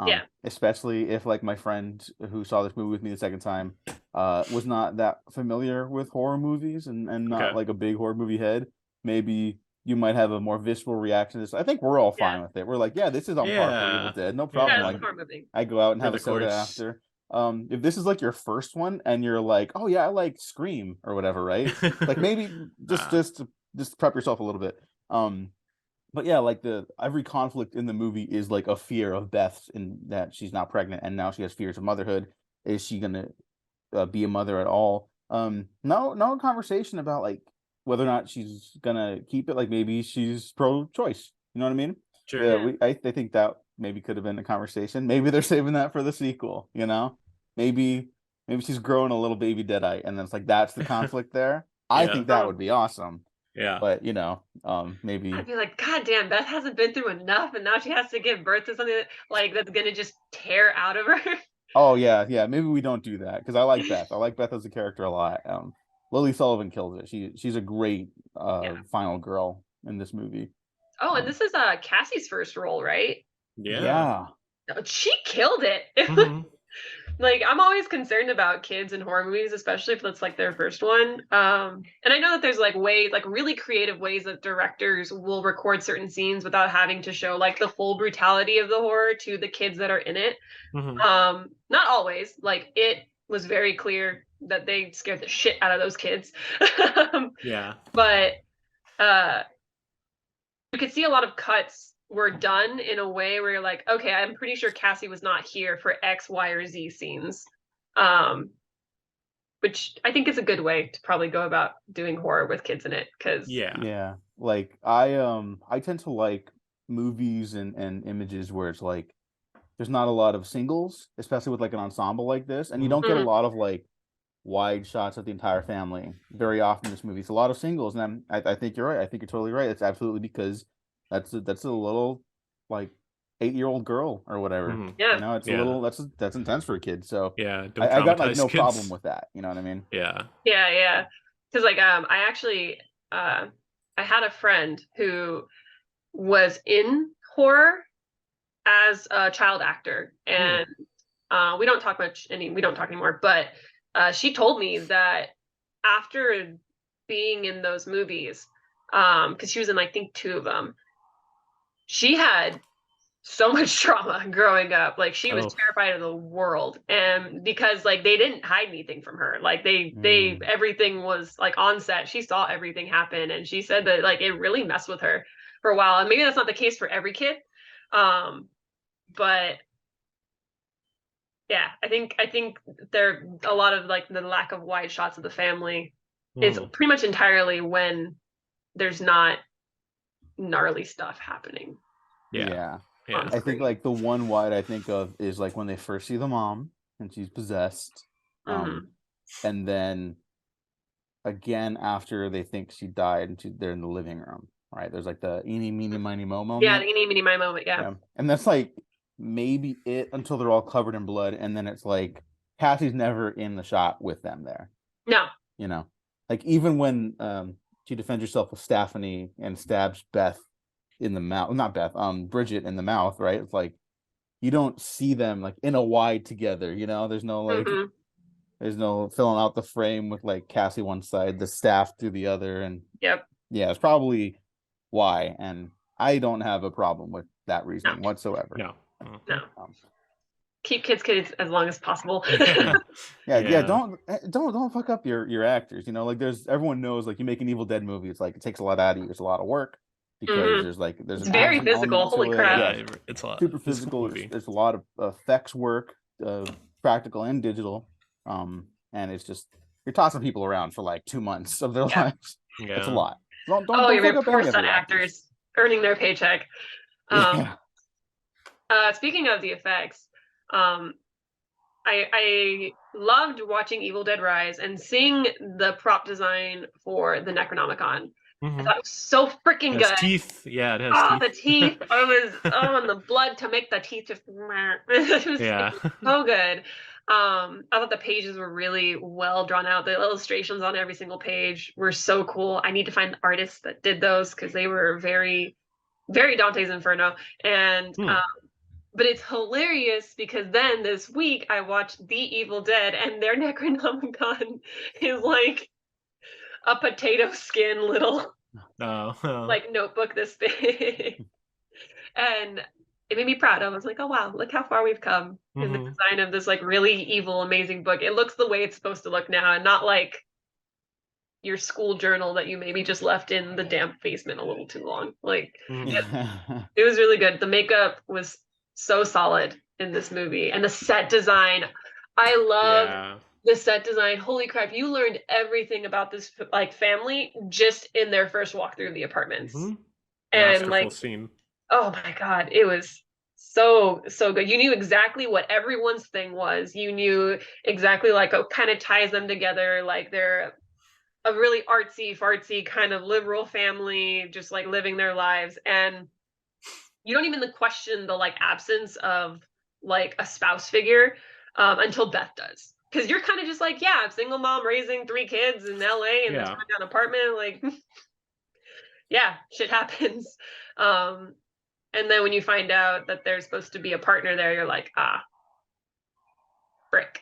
Yeah. Especially if like my friend who saw this movie with me the second time was not that familiar with horror movies and not like a big horror movie head. Maybe you might have a more visceral reaction to this. I think we're all fine with it. We're like, yeah, this is on par for Evil Dead. No problem. Yeah, like I go out and have a soda after. If this is like your first one and you're like, oh yeah, I like Scream or whatever, right? Like maybe just prep yourself a little bit. But yeah, like every conflict in the movie is like a fear of Beth's in that she's not pregnant and now she has fears of motherhood. Is she gonna be a mother at all? No conversation about like whether or not she's gonna keep it. Like maybe she's pro-choice. You know what I mean? Sure. I think that maybe could have been a conversation. Maybe they're saving that for the sequel. You know, maybe she's growing a little baby Deadite, and then it's like that's the conflict there. I think that would be awesome. Yeah. But you know, maybe I'd be like, God damn, Beth hasn't been through enough, and now she has to give birth to something that's gonna just tear out of her. Oh yeah. Maybe we don't do that because I like Beth. I like Beth as a character a lot. Lily Sullivan kills it. She's a great final girl in this movie. Oh, and this is Cassie's first role, right? Yeah. She killed it. Mm-hmm. Like I'm always concerned about kids in horror movies, especially if it's like their first one. And I know that there's like ways, like really creative ways that directors will record certain scenes without having to show like the full brutality of the horror to the kids that are in it. Mm-hmm. Not always. Like it was very clear that they scared the shit out of those kids. Yeah. But you could see a lot of cuts were done in a way where you're like, okay, I'm pretty sure Cassie was not here for X, Y, or Z scenes. Which I think is a good way to probably go about doing horror with kids in it. Cause yeah. Like I tend to like movies and images where it's like there's not a lot of singles, especially with like an ensemble like this, and you don't get a lot of like wide shots of the entire family very often in this movie. It's a lot of singles, and I think you're right. I think you're totally right. It's absolutely because that's a little like 8-year-old girl or whatever. Yeah, you know, it's a little that's intense for a kid. So yeah, I got like no problem with that. You know what I mean? Yeah. Because like I actually I had a friend who was in horror as a child actor, and we don't talk anymore, but she told me that after being in those movies, because she was in I think 2 of them, she had so much trauma growing up. Like she was terrified of the world, and because like they didn't hide anything from her, like they everything was like on set. She saw everything happen, and she said that like it really messed with her for a while. And maybe that's not the case for every kid, but yeah, I think there a lot of like the lack of wide shots of the family is pretty much entirely when there's not gnarly stuff happening. Yeah. I think like the one wide I think of is like when they first see the mom and she's possessed, and then again after they think she died and they're in the living room. Right? There's like the eeny meeny miny mo moment. Yeah, the eeny meeny miny moment. Yeah, and that's like maybe it until they're all covered in blood, and then it's like Cassie's never in the shot with them there. No, you know, like even when she defends herself with Stephanie and stabs Beth in the mouth, not Beth, Bridget in the mouth, right? It's like you don't see them like in a wide together, you know. There's no like there's no filling out the frame with like Cassie one side, the staff through the other, and yeah, it's probably why, and I don't have a problem with that reasoning whatsoever. No. Keep kids as long as possible. yeah. Don't fuck up your actors. You know, like everyone knows like you make an Evil Dead movie, it's like it takes a lot out of you. It's a lot of work because there's it's very physical. Holy crap! Yeah, it's a lot. Super physical. There's a lot of effects work, practical and digital. And it's just you're tossing people around for like 2 months of their lives. Yeah. It's a lot. Don't your fuck up poor any son of actors. earning their paycheck. Yeah. Speaking of the effects, I loved watching Evil Dead Rise and seeing the prop design for the Necronomicon. I thought it was so freaking It has good. teeth. Yeah, it has Oh, teeth. the teeth! And the blood to make the teeth just. Yeah. It was so good. I thought the pages were really well drawn out. The illustrations on every single page were so cool. I need to find the artists that did those because they were very, very Dante's Inferno. And but it's hilarious because then this week I watched The Evil Dead and their Necronomicon is like a potato skin little like notebook this big. And it made me proud. I was like, oh wow, look how far we've come in the design of this like really evil, amazing book. It looks the way it's supposed to look now and not like your school journal that you maybe just left in the damp basement a little too long. Like it was really good. The makeup was so solid in this movie. And the set design, I love the set design. Holy crap, you learned everything about this like family just in their first walk through the apartments. And Masterful like scene. Oh my god, it was so good. You knew exactly what everyone's thing was. You knew exactly like what kind of ties them together. Like they're a really artsy fartsy kind of liberal family just like living their lives, and you don't even question the like absence of like a spouse figure until Beth does, because you're kind of just like, yeah, single mom raising 3 kids in LA in this rundown apartment, like yeah, shit happens. And then when you find out that there's supposed to be a partner there, you're like, frick.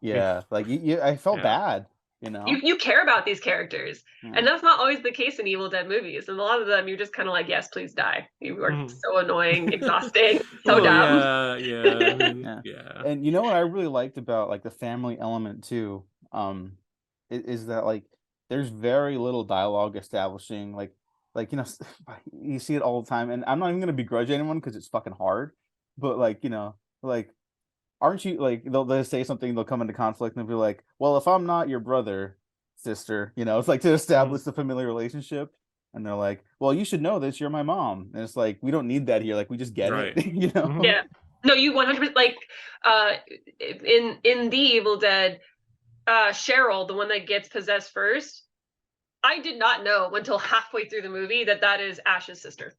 Yeah, like I felt bad, you know. You care about these characters, and that's not always the case in Evil Dead movies. And a lot of them, you're just kind of like, yes, please die. You are so annoying, exhausting, so dumb. Yeah. And you know what I really liked about like the family element too, is that like there's very little dialogue establishing like you know you see it all the time, and I'm not even gonna begrudge anyone because it's fucking hard, but like you know like aren't you like they'll say something, they'll come into conflict and they'll be like, well, if I'm not your brother, sister, you know, it's like to establish the familiar relationship, and they're like, well, you should know this, you're my mom, and it's like we don't need that here, like we just get it, you know. Yeah, no, you 100% like in The Evil Dead, Cheryl, the one that gets possessed first, I did not know until halfway through the movie that is Ash's sister.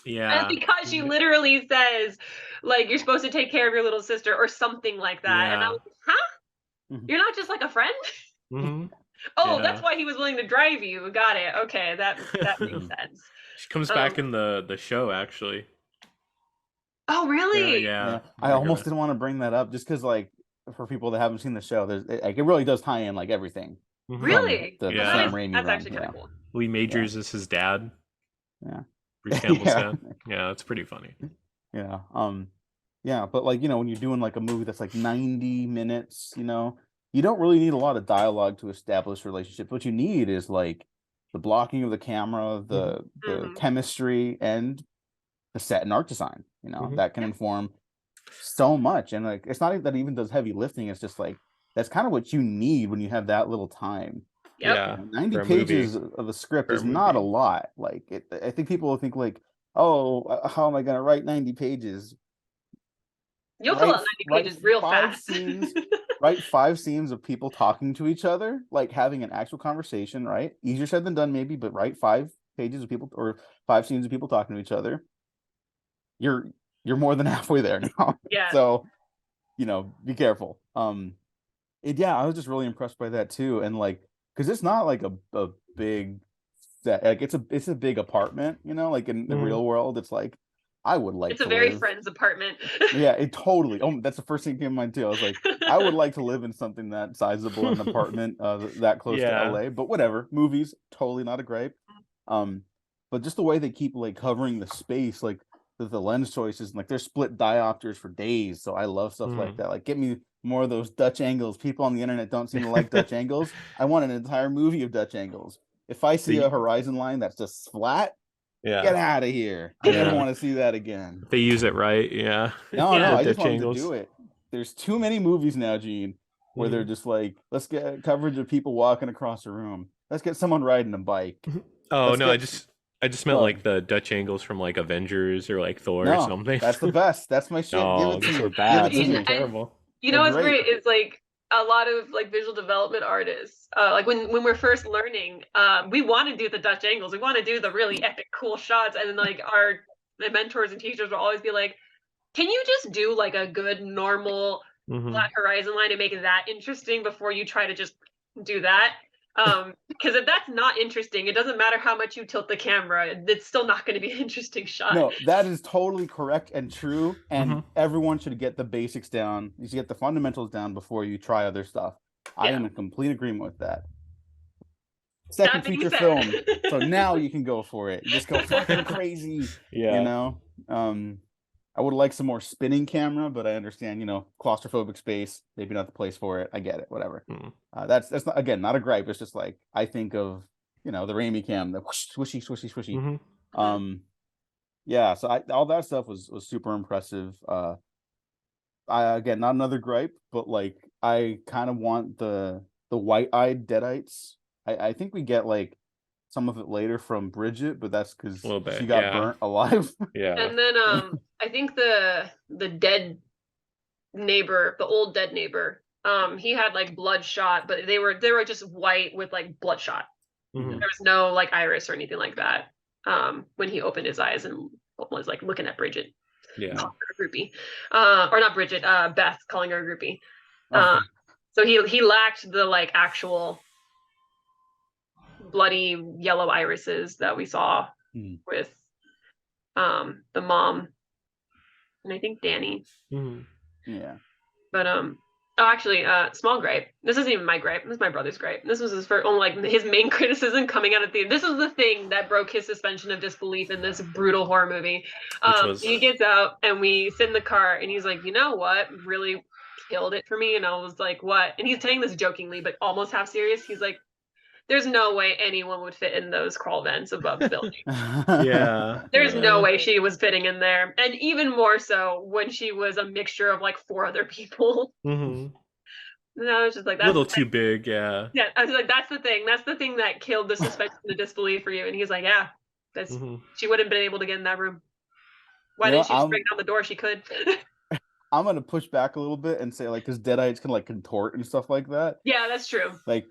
Yeah. And because she literally says, like, you're supposed to take care of your little sister or something like that. Yeah. And I was like, huh? You're not just like a friend? That's why he was willing to drive you. Got it. Okay, that makes sense. She comes back in the show, actually. Oh, really? Yeah. I almost didn't want to bring that up just because, like, for people that haven't seen the show, it really does tie in like everything. Really? The Sam Raimi that's run. actually kind of cool. Lee Majors is his dad. Yeah. Bruce Campbell's dad. Yeah, it's pretty funny. Yeah. Yeah, but like, you know, when you're doing like a movie that's like 90 minutes, you know, you don't really need a lot of dialogue to establish relationships. What you need is like the blocking of the camera, the chemistry, and the set and art design, you know, that can inform so much. And like it's not that it even does heavy lifting, it's just like that's kind of what you need when you have that little time. Yeah, 90 pages of a script is not a lot. Like I think people will think like, oh, how am I going to write 90 pages? You'll fill out 90 pages real fast. Write 5 scenes of people talking to each other, like having an actual conversation, right? Easier said than done, maybe, but write 5 pages of people or 5 scenes of people talking to each other. You're more than halfway there now. Yeah. So, you know, be careful. I was just really impressed by that too, and like, because it's not like a big set, like it's a big apartment, you know, like in the real world, it's like I would like. It's a very Friends apartment. Yeah, it totally. Oh, that's the first thing that came to mind too. I was like, I would like to live in something that sizable, an apartment that close to LA. But whatever, movies totally not a gripe. But just the way they keep like covering the space, like the lens choices, and like they're split diopters for days. So I love stuff like that. Like, get me more of those Dutch angles. People on the internet don't seem to like Dutch angles. I want an entire movie of Dutch angles. If I see a horizon line that's just flat, get out of here. I never want to see that again. They use it right, No, I just wanted to do it. There's too many movies now, Gene, where they're just like, let's get coverage of people walking across a room. Let's get someone riding a bike. I just I just meant So, like the Dutch angles from like Avengers or like Thor or no, something. that's the best. That's my shit. Give No, it to those me. were Give it bad. to Those were me. terrible. You know They're what's great. great is like a lot of like visual development artists, like when we're first learning, we want to do the Dutch angles, we want to do the really epic cool shots, and then like our the mentors and teachers will always be like, can you just do like a good normal Hmm. flat horizon line and make it that interesting before you try to just do that? Because if that's not interesting, it doesn't matter how much you tilt the camera, it's still not going to be an interesting shot. No, that is totally correct and true. And Mhm. everyone should get the basics down. You should get the fundamentals down before you try other stuff. I Yeah. am in complete agreement with that. That Second being feature said, film. So now you can go for it. You just go fucking crazy. Yeah. You know? I would like some more spinning camera, but I understand, claustrophobic space, maybe not the place for it. I get it, whatever. Mm. That's not, again, not a gripe. It's just like I think of, the Raimi cam, the whoosh, swishy, swishy, swishy. Yeah, so all that stuff was super impressive. I again, not another gripe, but like I kind of want the white-eyed deadites. I think we get like some of it later from Bridget, but that's because A little bit, she got yeah. burnt alive. Yeah. and then I think the dead neighbor, the old dead neighbor, he had like bloodshot, but they were just white with like bloodshot. Mhm. There was no like iris or anything like that. When he opened his eyes and was like looking at Bridget, Yeah. calling her a groupie, or not Bridget, Beth, calling her a groupie. Okay. So he lacked the like actual bloody yellow irises that we saw with the mom and I think Danny. Mhm. Yeah. But actually, small gripe. This isn't even my gripe. This is my brother's gripe. This was his first, like his main criticism coming out of the. This is the thing that broke his suspension of disbelief in this brutal horror movie. Which was He gets out and we sit in the car and he's like, you know what, really killed it for me. And I was like, what? And he's saying this jokingly, but almost half serious. He's like, there's no way anyone would fit in those crawl vents above the building. Yeah. There's no way she was fitting in there. And even more so when she was a mixture of like 4 other people. Mhm. And I was just like, A that's little too big, yeah. yeah. I was like, that's the thing. That's the thing that killed the suspension of disbelief for you. And he's like, yeah, that's Mhm. she wouldn't have been able to get in that room. Why You know, didn't she just break down the door? She could. I'm gonna push back a little bit and say like, because deadites can like contort and stuff like that. Yeah, that's true. Like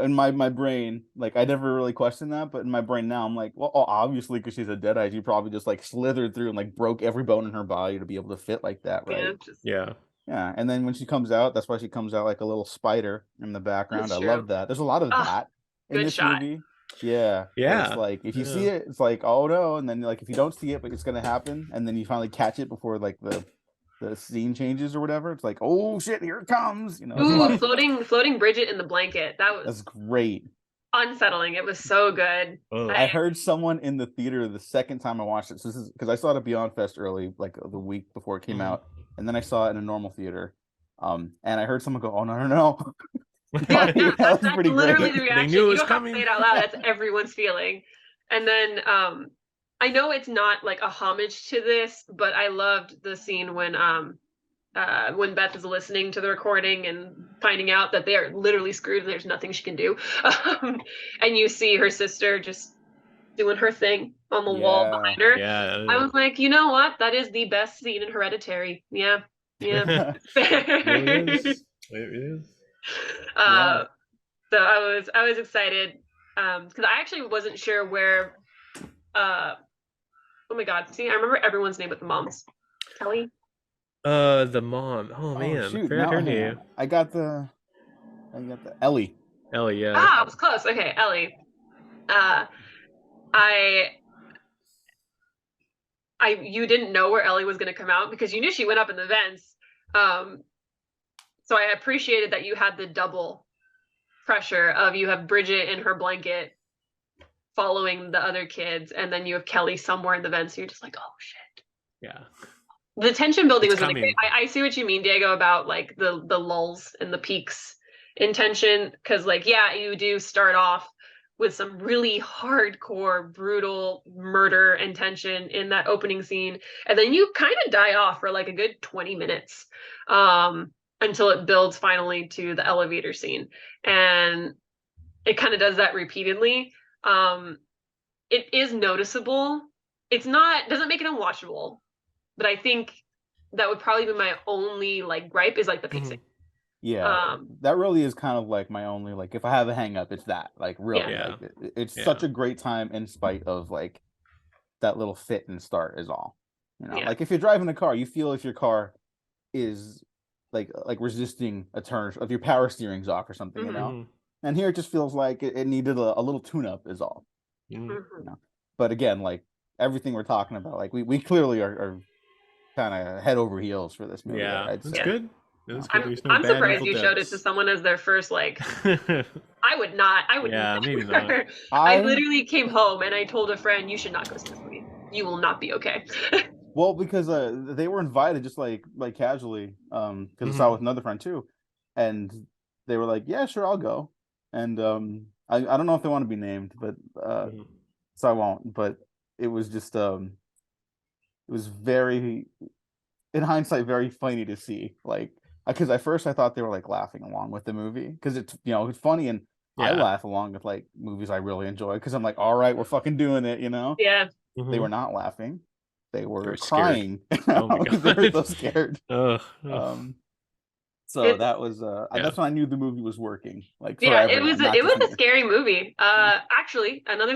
in my brain, like I never really questioned that, but in my brain now, I'm like, well, obviously, because she's a deadite, you probably just like slithered through and like broke every bone in her body to be able to fit like that, right? Yeah, just, Yeah. Yeah, and then when she comes out, that's why she comes out like a little spider in the background. That's I true. love that. There's a lot of that in good this shot. movie. Yeah. Yeah. It's like if you Yeah. see it, it's like, oh no, and then like if you don't see it, but it's gonna happen, and then you finally catch it before like the scene changes or whatever. It's like, oh shit, here it comes. There's a lot Ooh, of- floating Bridget in the blanket. That was that's great. unsettling. It was so good. Oh. I heard someone in the theater the second time I watched it. So this is because I saw it at Beyond Fest early, like the week before it came out, and then I saw it in a normal theater. And I heard someone go, "Oh no, no, no!" Yeah, That was that's pretty literally great. the reaction. knew it You was don't have to coming. say it out loud. That's everyone's feeling. And then I know it's not like a homage to this, but I loved the scene when Beth is listening to the recording and finding out that they are literally screwed and there's nothing she can do. And you see her sister just doing her thing on the wall Yeah. behind her. Yeah. I was like, you know what? That is the best scene in Hereditary. Yeah. Yeah. It really is. It is. Yeah. So I was excited because I actually wasn't sure where. Oh my God! See, I remember everyone's name but the mom's. Kelly. The mom. Oh man, I shoot! forgot Now her hang name. on. I got the Ellie. Ellie, yeah. Ah, I was close. Okay, Ellie. I you didn't know where Ellie was going to come out because you knew she went up in the vents. So I appreciated that you had the double pressure of you have Bridget in her blanket following the other kids, and then you have Kelly somewhere in the vents. So you're just like, oh shit. Yeah. The tension building It's was really coming. great. I see what you mean, Diego, about like the lulls and the peaks in tension. Because like, yeah, you do start off with some really hardcore, brutal murder and tension in that opening scene, and then you kind of die off for like a good 20 minutes until it builds finally to the elevator scene, and it kind of does that repeatedly. it is noticeable. It's doesn't make it unwatchable, but I think that would probably be my only like gripe is like the pacing. Yeah, that really is kind of like my only like if I have a hang up, it's that like really Yeah. like it's such a great time in spite of like that little fit and start is all. You know, Yeah. like if you're driving a car, you feel if your car is like resisting a turn, if your power steering's off or something, you know. And here it just feels like it needed a little tune up is all. You know, but again, like everything we're talking about, like we clearly are kind of head over heels for this movie. Yeah, I'd it's say. good. It's good. There's no I'm bad surprised Evil you showed it to Deads. someone as their first like. I would not. Yeah, maybe not. I literally came home and I told a friend, "You should not go see this movie. You will not be okay." Well, because they were invited just like casually, because I saw it with another friend too, and they were like, "Yeah, sure, I'll go." And I don't know if they want to be named, but so I won't. But it was just it was very, in hindsight, very funny to see. Like, because at first I thought they were like laughing along with the movie because it's it's funny and I laugh along with like movies I really enjoy because I'm like, all right, we're fucking doing it, you know? Yeah. They were not laughing. They were scared. crying. Oh my God. They were so scared. Ugh. So that was that's when I knew the movie was working. Like for it was a scary movie. Actually, another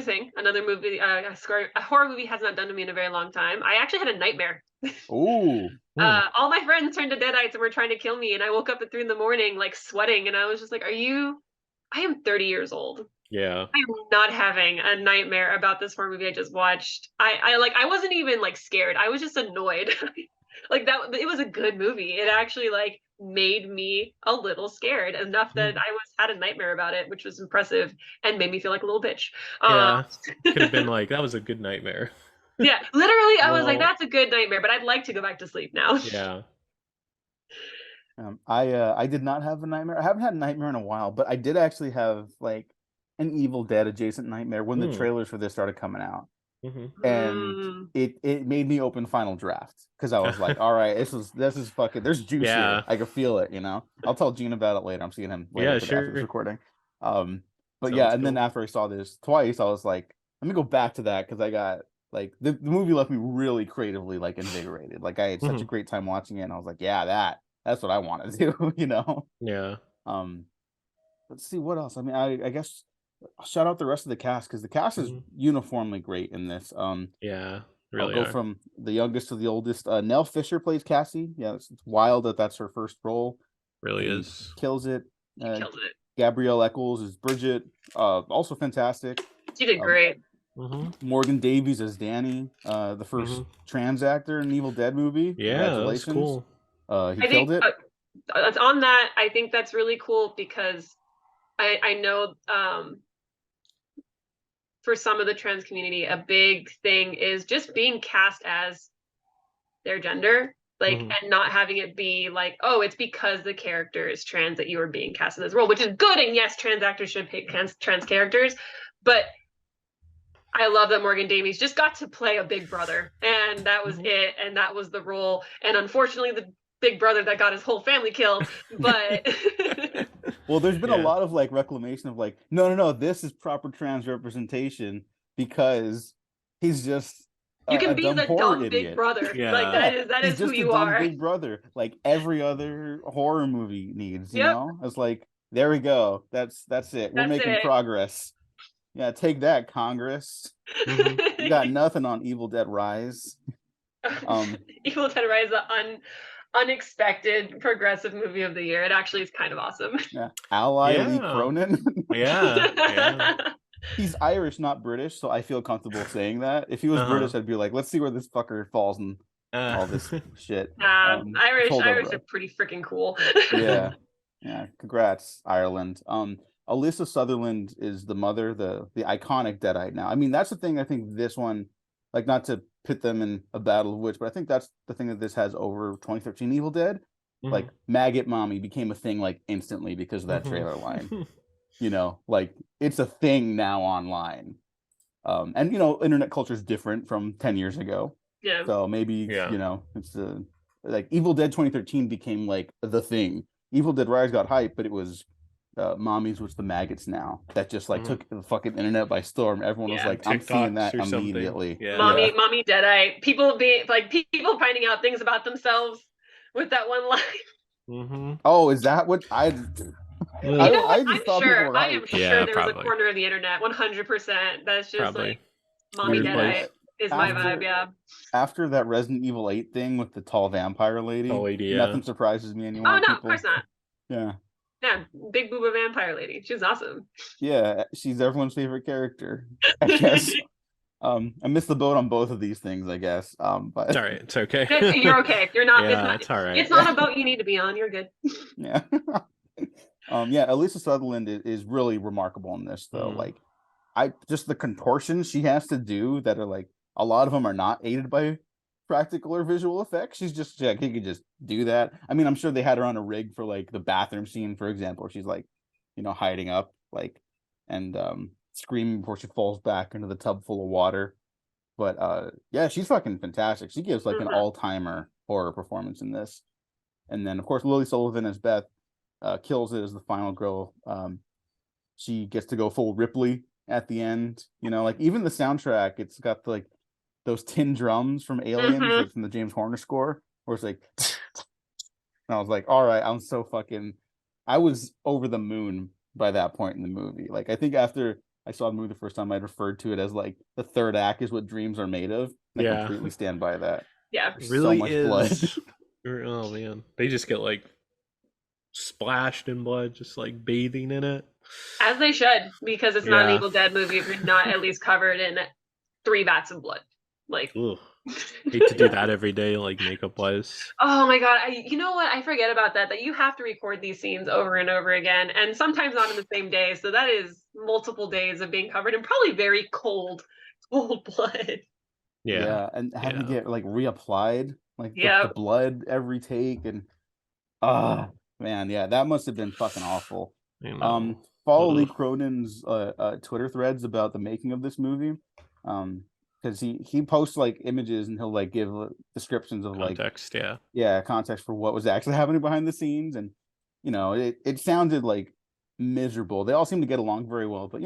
movie, a horror movie has not done to me in a very long time. I actually had a nightmare. Ooh. All my friends turned to deadites and were trying to kill me, and I woke up at 3 a.m. like sweating, and I was just like, I am 30 years old. Yeah. I'm not having a nightmare about this horror movie I just watched. I wasn't even like scared. I was just annoyed. Like that, it was a good movie. It actually like made me a little scared enough that I had a nightmare about it, which was impressive and made me feel like a little bitch. Yeah, could have been like that was a good nightmare. Yeah, literally, I was like, that's a good nightmare, but I'd like to go back to sleep now. Yeah. I did not have a nightmare. I haven't had a nightmare in a while, but I did actually have like an Evil Dead adjacent nightmare when the trailers for this started coming out. And it made me open Final Draft because I was like, all right, this is fucking, there's juice here. I can feel it, you know. I'll tell Gene about it later. I'm seeing him later after this recording. But sounds cool. And then after I saw this twice, I was like, let me go back to that because I got like the movie left me really creatively like invigorated. Like I had such a great time watching it, and I was like, yeah, that's what I want to do, you know. Yeah. Let's see what else. I mean, I guess I'll shout out the rest of the cast because the cast is uniformly great in this. Yeah, really. I'll go from the youngest to the oldest. Nell Fisher plays Cassie. Yeah, it's wild that's her first role. Really is. Kills it. Kills it. Gabrielle Eccles is Bridget. Also fantastic. She did great. Morgan Davies as Danny, the first trans actor in an Evil Dead movie. Yeah, congratulations. That's cool. He killed it. On that, I think that's really cool because I know for some of the trans community, a big thing is just being cast as their gender, like, and not having it be like, oh, it's because the character is trans that you are being cast in this role, which is good. And yes, trans actors should pick trans characters, but I love that Morgan Davies just got to play a big brother, and that was it, and that was the role. And unfortunately, the big brother that got his whole family killed, but well, there's been a lot of like reclamation of like, no, this is proper trans representation because he's just you can be the dumb big brother. Yeah. Like that is who you are. Big brother, like every other horror movie needs. You know, it's like there we go. That's it. We're making progress. Yeah, take that, Congress. You got nothing on Evil Dead Rise. Evil Dead Rise, the unexpected progressive movie of the year. It actually is kind of awesome. Yeah, Lee Cronin. Yeah. He's Irish, not British, so I feel comfortable saying that. If he was British, I'd be like, let's see where this fucker falls and all this shit. Irish are pretty freaking cool. Yeah. Congrats, Ireland. Alyssa Sutherland is the mother, the iconic Deadite now. I mean, that's the thing. I think this one, like, not to pit them in a battle of wits, but I think that's the thing that this has over 2013 Evil Dead. Like, Maggot Mommy became a thing, like, instantly because of that trailer line. You know, like, it's a thing now online. And, you know, internet culture is different from 10 years ago. Yeah. So maybe, you know, it's like Evil Dead 2013 became, like, the thing. Evil Dead Rise got hype, but it was Mommies was the Maggots now. That just like took the fucking internet by storm. Everyone was like, I'm seeing that TikToks or something. immediately. Yeah. Mommy Deadite. People finding out things about themselves with that one line. Oh, is that what I I'm just thought sure. people were I am hyped. sure there was probably. a corner of the internet, 100%. That's just Probably. like Mommy Weird place. Deadite is my vibe. Yeah. After that Resident Evil 8 thing with the tall vampire lady, nothing surprises me anymore. Oh no, people, of course not. Yeah. Yeah, big booba vampire lady. She's awesome. Yeah, she's everyone's favorite character, I guess. I missed the boat on both of these things, I guess. But it's all right. It's okay. You're okay. You're not. Yeah, it's all right. It's not a boat you need to be on. You're good. Yeah. Yeah, Elisa Sutherland is really remarkable in this, though. Like, just the contortions she has to do that are like, a lot of them are not aided by practical or visual effects. She's just like, he could just do that. I mean, I'm sure they had her on a rig for like the bathroom scene, for example, where she's like, hiding up, like, and screaming before she falls back into the tub full of water. But yeah, she's fucking fantastic. She gives like an all-timer horror performance in this. And then of course Lily Sullivan as Beth kills it as the final girl. She gets to go full Ripley at the end. Like even the soundtrack, it's got like those tin drums from Aliens, like from the James Horner score, where it's like and I was like, all right, I was over the moon by that point in the movie. Like I think after I saw the movie the first time, I referred to it as like the third act is what dreams are made of. I completely stand by that. Yeah, really so much blood. Oh man, they just get like splashed in blood, just like bathing in it. As they should, because it's not an Evil Dead movie if you're not at least covered in 3 vats of blood. Like, hate to do that every day, like makeup wise. Oh my god! You know what? I forget about that. That you have to record these scenes over and over again, and sometimes not in the same day. So that is multiple days of being covered in probably very cold blood. Yeah, and having to get like reapplied, like the blood every take, and man, yeah, that must have been fucking awful. Follow Lee Cronin's Twitter threads about the making of this movie, because he posts like images and he'll like give descriptions of context, context for what was actually happening behind the scenes, and it sounded like miserable. They all seem to get along very well, but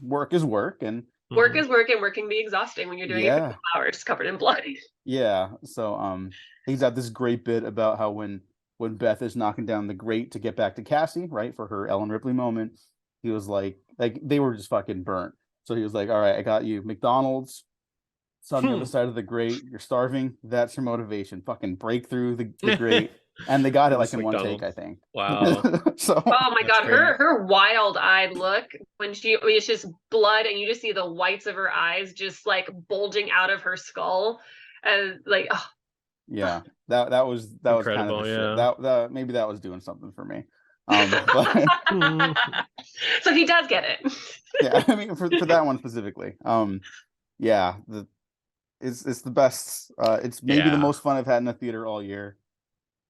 work is work, and work is work, and work can be exhausting when you're doing it for 12 hours covered in blood. Yeah, so he's got this great bit about how when Beth is knocking down the grate to get back to Cassie, right, for her Ellen Ripley moment, he was like they were just fucking burnt. So he was like, all right, I got you McDonald's. It's on the other side of the grate. You're starving. That's your motivation. Fucking break through the grate. And they got it like in one take, I think. Wow. So oh my god, her wild-eyed look when it's just blood and you just see the whites of her eyes just like bulging out of her skull, and like yeah, that was incredible, kind of that maybe that was doing something for me. But so he does get it. Yeah, I mean for that one specifically. Yeah, it's the best. It's maybe the most fun I've had in a theater all year.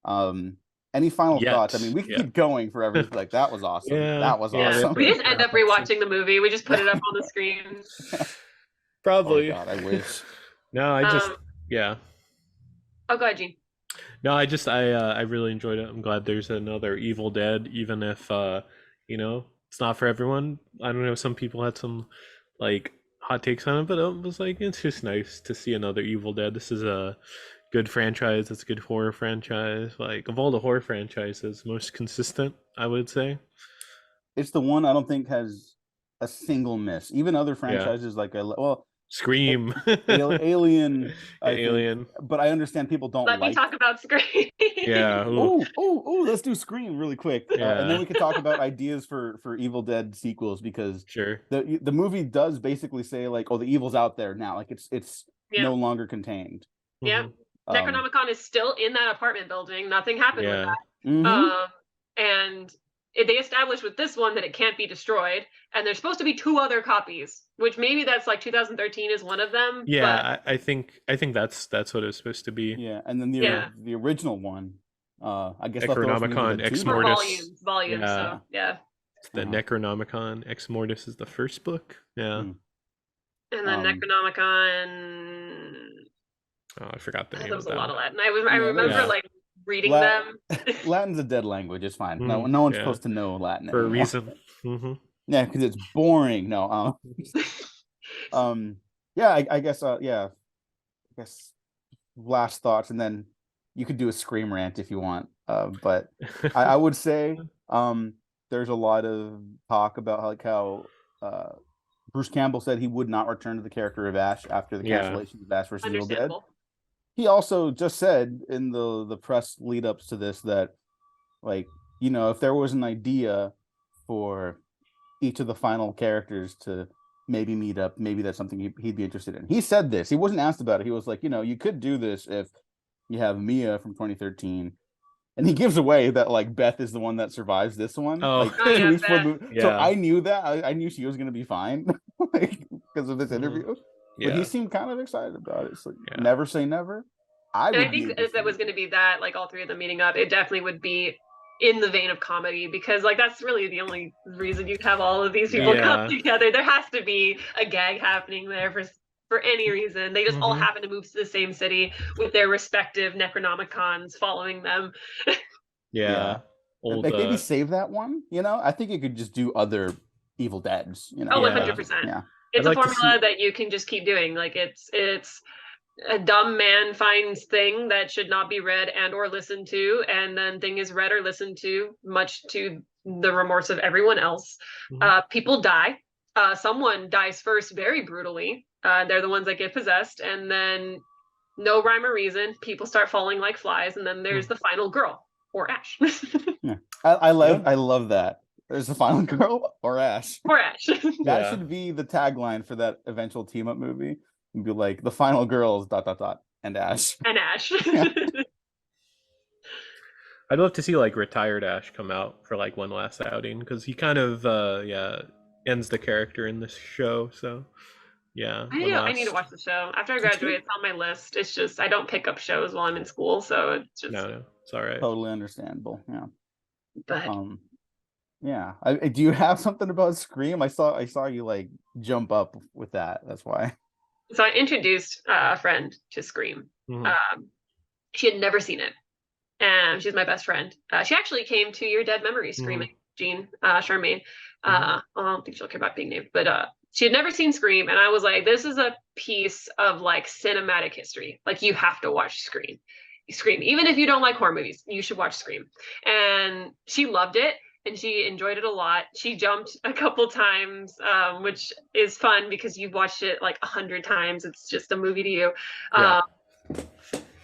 Any final thoughts? I mean, we could keep going forever. Like that was awesome. That was awesome. We just end up rewatching the movie. We just put it up on the screen. Probably. Oh God, I wish. No, I just Oh, go ahead, Gene. No, I really enjoyed it. I'm glad there's another Evil Dead, even if it's not for everyone. I don't know. Some people had some like hot takes on it, but it was like it's just nice to see another Evil Dead. This is a good franchise. It's a good horror franchise. Like of all the horror franchises, most consistent, I would say. It's the one I don't think has a single miss. Even other franchises like Scream, Alien, Alien. But I understand people don't. Let me talk about Scream. Yeah. Oh! Let's do Scream really quick, and then we can talk about ideas for Evil Dead sequels, because the movie does basically say like, oh, the evil's out there now, like it's no longer contained. Yeah, Necronomicon is still in that apartment building. Nothing happened with that. Mm-hmm. And they established with this one that it can't be destroyed, and there's supposed to be 2 other copies, which maybe that's like 2013 is one of them. Yeah, but I think that's what it's supposed to be. Yeah, and then the original one, I guess Necronomicon Ex Mortis. Volumes. So the Necronomicon Ex Mortis is the first book. Yeah, and then Necronomicon. Oh, I forgot the name. There was a lot of Latin. I remember like reading Lat- them. Latin's a dead language. It's fine. No one's supposed to know Latin for a anymore. reason. Yeah, because it's boring. No, yeah, I guess. Yeah, I guess last thoughts, and then you could do a scream rant if you want. But I would say, there's a lot of talk about how Bruce Campbell said he would not return to the character of Ash after the cancellation of Ash versus Evil Dead. Understandable. He also just said in the press lead ups to this that, like, if there was an idea for each of the final characters to maybe meet up, maybe that's something he'd be interested in. He said this. He wasn't asked about it. He was like, you could do this if you have Mia from 2013. And he gives away that, like, Beth is the one that survives this one. Oh, like 2 weeks before the movie. Yeah. So I knew that. I knew she was going to be fine, like, because of this interview. Yeah. But he seemed kind of excited about it. So never say never. I think if that was going to be that, like, all three of them meeting up, it definitely would be in the vein of comedy, because, like, that's really the only reason you have all of these people come together. There has to be a gag happening there for any reason. They just all happen to move to the same city with their respective Necronomicons following them. Old, like, maybe save that one. I think you could just do other Evil Deads. 100%. Yeah, it's a formula that you can just keep doing. Like, it's a dumb man finds thing that should not be read and or listened to, and then thing is read or listened to, much to the remorse of everyone else. People die. Someone dies first very brutally. They're the ones that get possessed, and then no rhyme or reason, people start falling like flies, and then there's the final girl, or Ash. I love that. There's the final girl, or Ash. Or Ash. That should be the tagline for that eventual team up movie. And be like, the final girls ... and Ash. And Ash. I'd love to see, like, retired Ash come out for, like, one last outing, because he kind of ends the character in this show. So I need to watch the show after I graduate. It's on my list. It's just I don't pick up shows while I'm in school, so it's just no, it's all right. Totally understandable. Yeah, but do you have something about Scream? I saw you, like, jump up with that. That's why. So I introduced a friend to Scream. She had never seen it, and she's my best friend. She actually came to your Dead Memories screening, Jean, Charmaine. I don't think she'll care about being named, but she had never seen Scream, and I was like, this is a piece of, like, cinematic history. Like, you have to watch Scream. Even if you don't like horror movies, you should watch Scream. And she loved it, and she enjoyed it a lot. She jumped a couple times, which is fun because you've watched it like 100 times. It's just a movie to you. But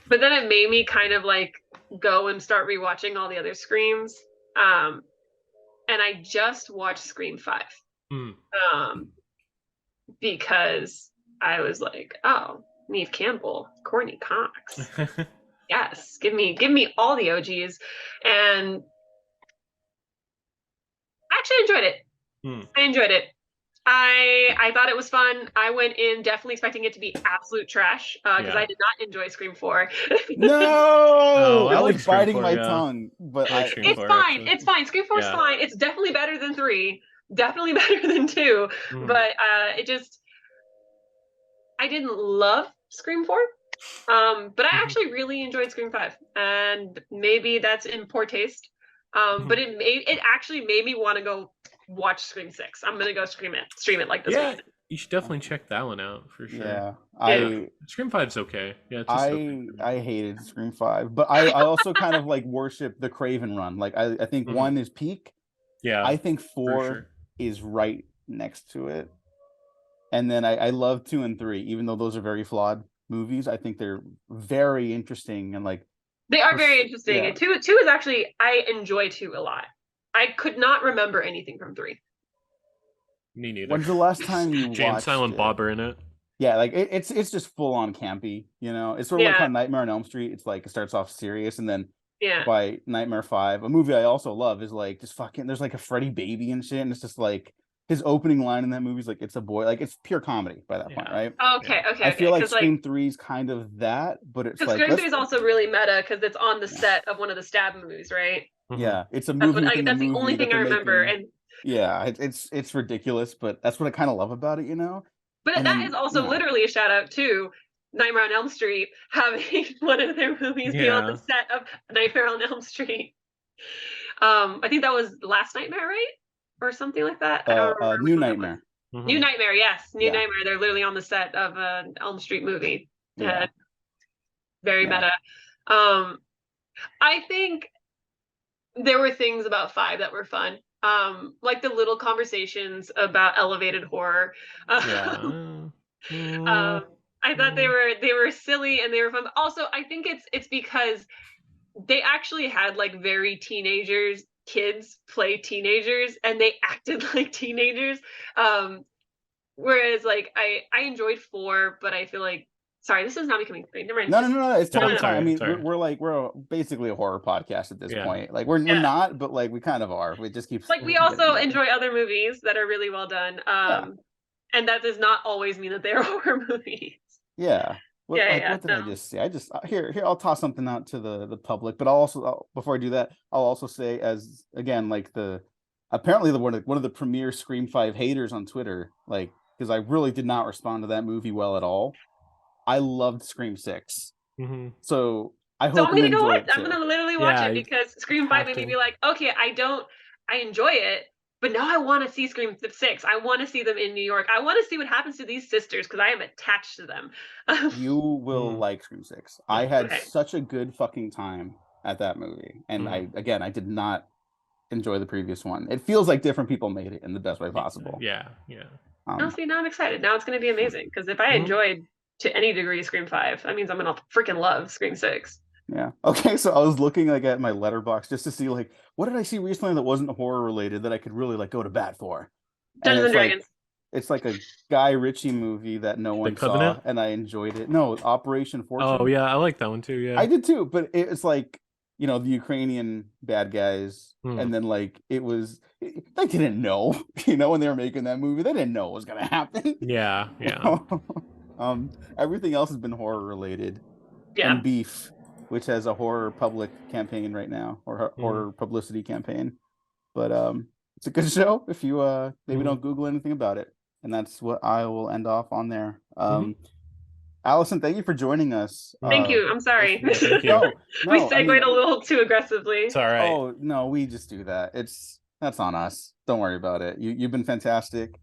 then it made me kind of, like, go and start rewatching all the other Screams. And I just watched Scream 5. Because I was like, oh, Neve Campbell, Courtney Cox. Yes, give me all the OGs. And I actually enjoyed it. I enjoyed it. I thought it was fun. I went in definitely expecting it to be absolute trash, because I did not enjoy Scream 4. No, I was like Scream biting 4, my tongue, but it's fine. Actually. It's fine. Scream 4 is fine. It's definitely better than 3. Definitely better than 2. But I didn't love Scream 4. But I actually really enjoyed Scream 5, and maybe that's in poor taste. But it actually made me want to go watch Scream 6. I'm gonna go stream it like this weekend. You should definitely check that one out for sure. Scream 5's okay. Yeah, it's just I hated Scream 5, but I also kind of, like, worship the Craven run. Like, I think 1 is peak. Yeah, I think 4 is right next to it, and then I love 2 and 3, even though those are very flawed movies. I think they're very interesting, and, like, they are very interesting. And 2 is actually, I enjoy 2 a lot. I could not remember anything from 3. Me neither. When's the last time you Jane watched Silent it? Bob are in it? Yeah, like, it's just full on campy. It's sort of like how Nightmare on Elm Street. It's like it starts off serious, and then by Nightmare 5, a movie I also love, is like just fucking. There's like a Freddy baby and shit, and it's just like his opening line in that movie is like, "It's a boy." Like, it's pure comedy by that point, right? Okay. I feel like Scream 3 is kind of that, but it's like Scream 3 is also really meta because it's on the set of one of the Stab movies, right? Yeah, it's a movie. That's the only thing I remember. And it's ridiculous, but that's what I kind of love about it, But that is also literally a shout out to Nightmare on Elm Street having one of their movies be on the set of Nightmare on Elm Street. I think that was Last Nightmare, right? Or something like that. I don't remember. New Nightmare. New Nightmare, yes. New Nightmare. They're literally on the set of an Elm Street movie. Yeah. Very meta. I think there were things about 5 that were fun. Like the little conversations about elevated horror. I thought they were silly and they were fun. But also, I think it's because they actually had like very kids play teenagers, and they acted like teenagers. Whereas like I enjoyed 4, but I feel like, sorry, this is not becoming great. Never mind. No, it's totally fine. I mean, sorry. We're basically a horror podcast at this point. Like we're not, but like we kind of are. We just keep like we also enjoy other movies that are really well done. And that does not always mean that they are horror movies. Yeah. What did I just say? Here I'll toss something out to the public, but I'll also, before I do that, I'll also say, as again, like apparently one of the premier Scream 5 haters on Twitter, like, because I really did not respond to that movie well at all. I loved Scream 6. So I hope I'm gonna go watch. I'm gonna literally watch it, because Scream 5 made me be like, okay, I enjoy it, but now I want to see Scream 6. I want to see them in New York. I want to see what happens to these sisters, because I am attached to them. You will like Scream 6. I had such a good fucking time at that movie, and I did not enjoy the previous one. It feels like different people made it in the best way possible. Yeah. See, now I'm excited. Now it's going to be amazing, because if I enjoyed to any degree Scream 5, that means I'm going to freaking love Scream 6. Yeah. Okay, so I was looking like at my letterbox just to see like what did I see recently that wasn't horror related that I could really like go to bat for. Dungeons and Dragons. It's like a Guy Ritchie movie that no one saw, and I enjoyed it. No, Operation Fortune. Oh yeah, I like that one too. Yeah, I did too. But it's like, the Ukrainian bad guys, and then like they didn't know, when they were making that movie, they didn't know what was gonna happen. Yeah. Everything else has been horror related. Yeah. And Beef, which has a horror public campaign right now, or horror publicity campaign. But it's a good show if you maybe don't Google anything about it. And that's what I will end off on there. Allison, thank you for joining us. Thank you. I'm sorry. Thank you. We segued a little too aggressively. It's all right. Oh no, we just do that. That's on us. Don't worry about it. You've been fantastic.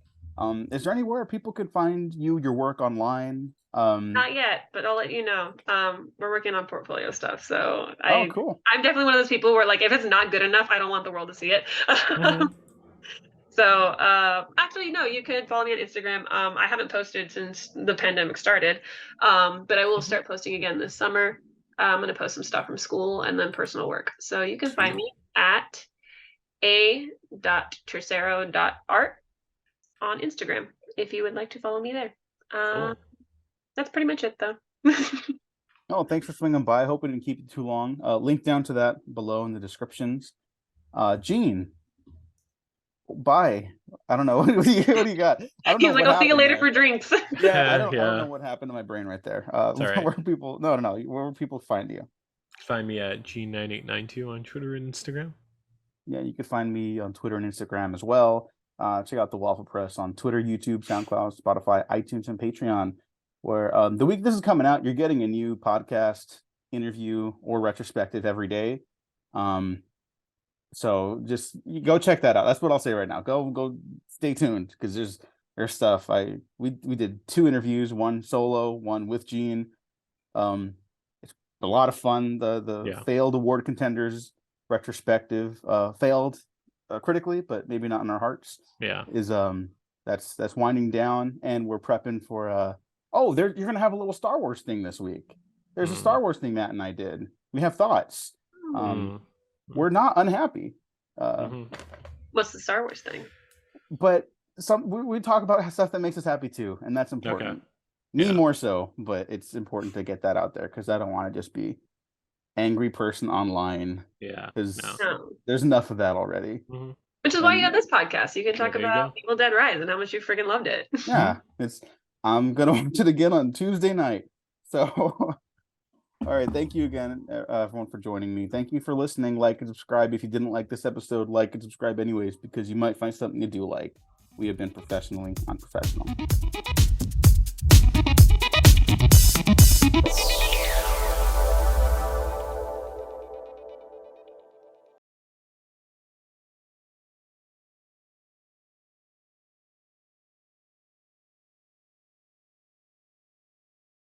Is there anywhere people could find your work online? Not yet, but I'll let you know. We're working on portfolio stuff, so cool. I'm definitely one of those people where, like, if it's not good enough, I don't want the world to see it. So actually, no, you can follow me on Instagram. I haven't posted since the pandemic started, but I will start posting again this summer. I'm going to post some stuff from school and then personal work. So you can find me at a.tercero.art on Instagram if you would like to follow me there. Cool. That's pretty much it, though. Oh, thanks for swinging by. I hope we didn't keep you too long. Link down to that below in the descriptions. Gene, bye. I don't know. What do you got? I don't He's know like, I'll see you later for drinks. I don't know what happened to my brain right there. Right. Where people? No. Where will people find you? Find me at G9892 on Twitter and Instagram. Yeah, you can find me on Twitter and Instagram as well. Check out the Waffle Press on Twitter, YouTube, SoundCloud, Spotify, iTunes, and Patreon. Where the week this is coming out, you're getting a new podcast, interview, or retrospective every day. So just go check that out. That's what I'll say right now. Go stay tuned, because there's stuff. We did 2 interviews, one solo, one with Gene. It's a lot of fun. The failed award contenders retrospective failed critically, but maybe not in our hearts. Yeah. Is that's winding down, and we're prepping for you're gonna have a little Star Wars thing this week. There's a Star Wars thing Matt and I did. We have thoughts. We're not unhappy. What's the Star Wars thing? But we talk about stuff that makes us happy too, and that's important. Okay. Me more so, but it's important to get that out there, because I don't want to just be angry person online. Yeah, because there's enough of that already. Which is why you have this podcast. You can talk about Evil Dead Rise and how much you freaking loved it. Yeah, I'm gonna watch it again on Tuesday night. So, all right, thank you again, everyone, for joining me. Thank you for listening. Like and subscribe if you didn't like this episode. Like and subscribe anyways, because you might find something you do like. We have been professionally unprofessional.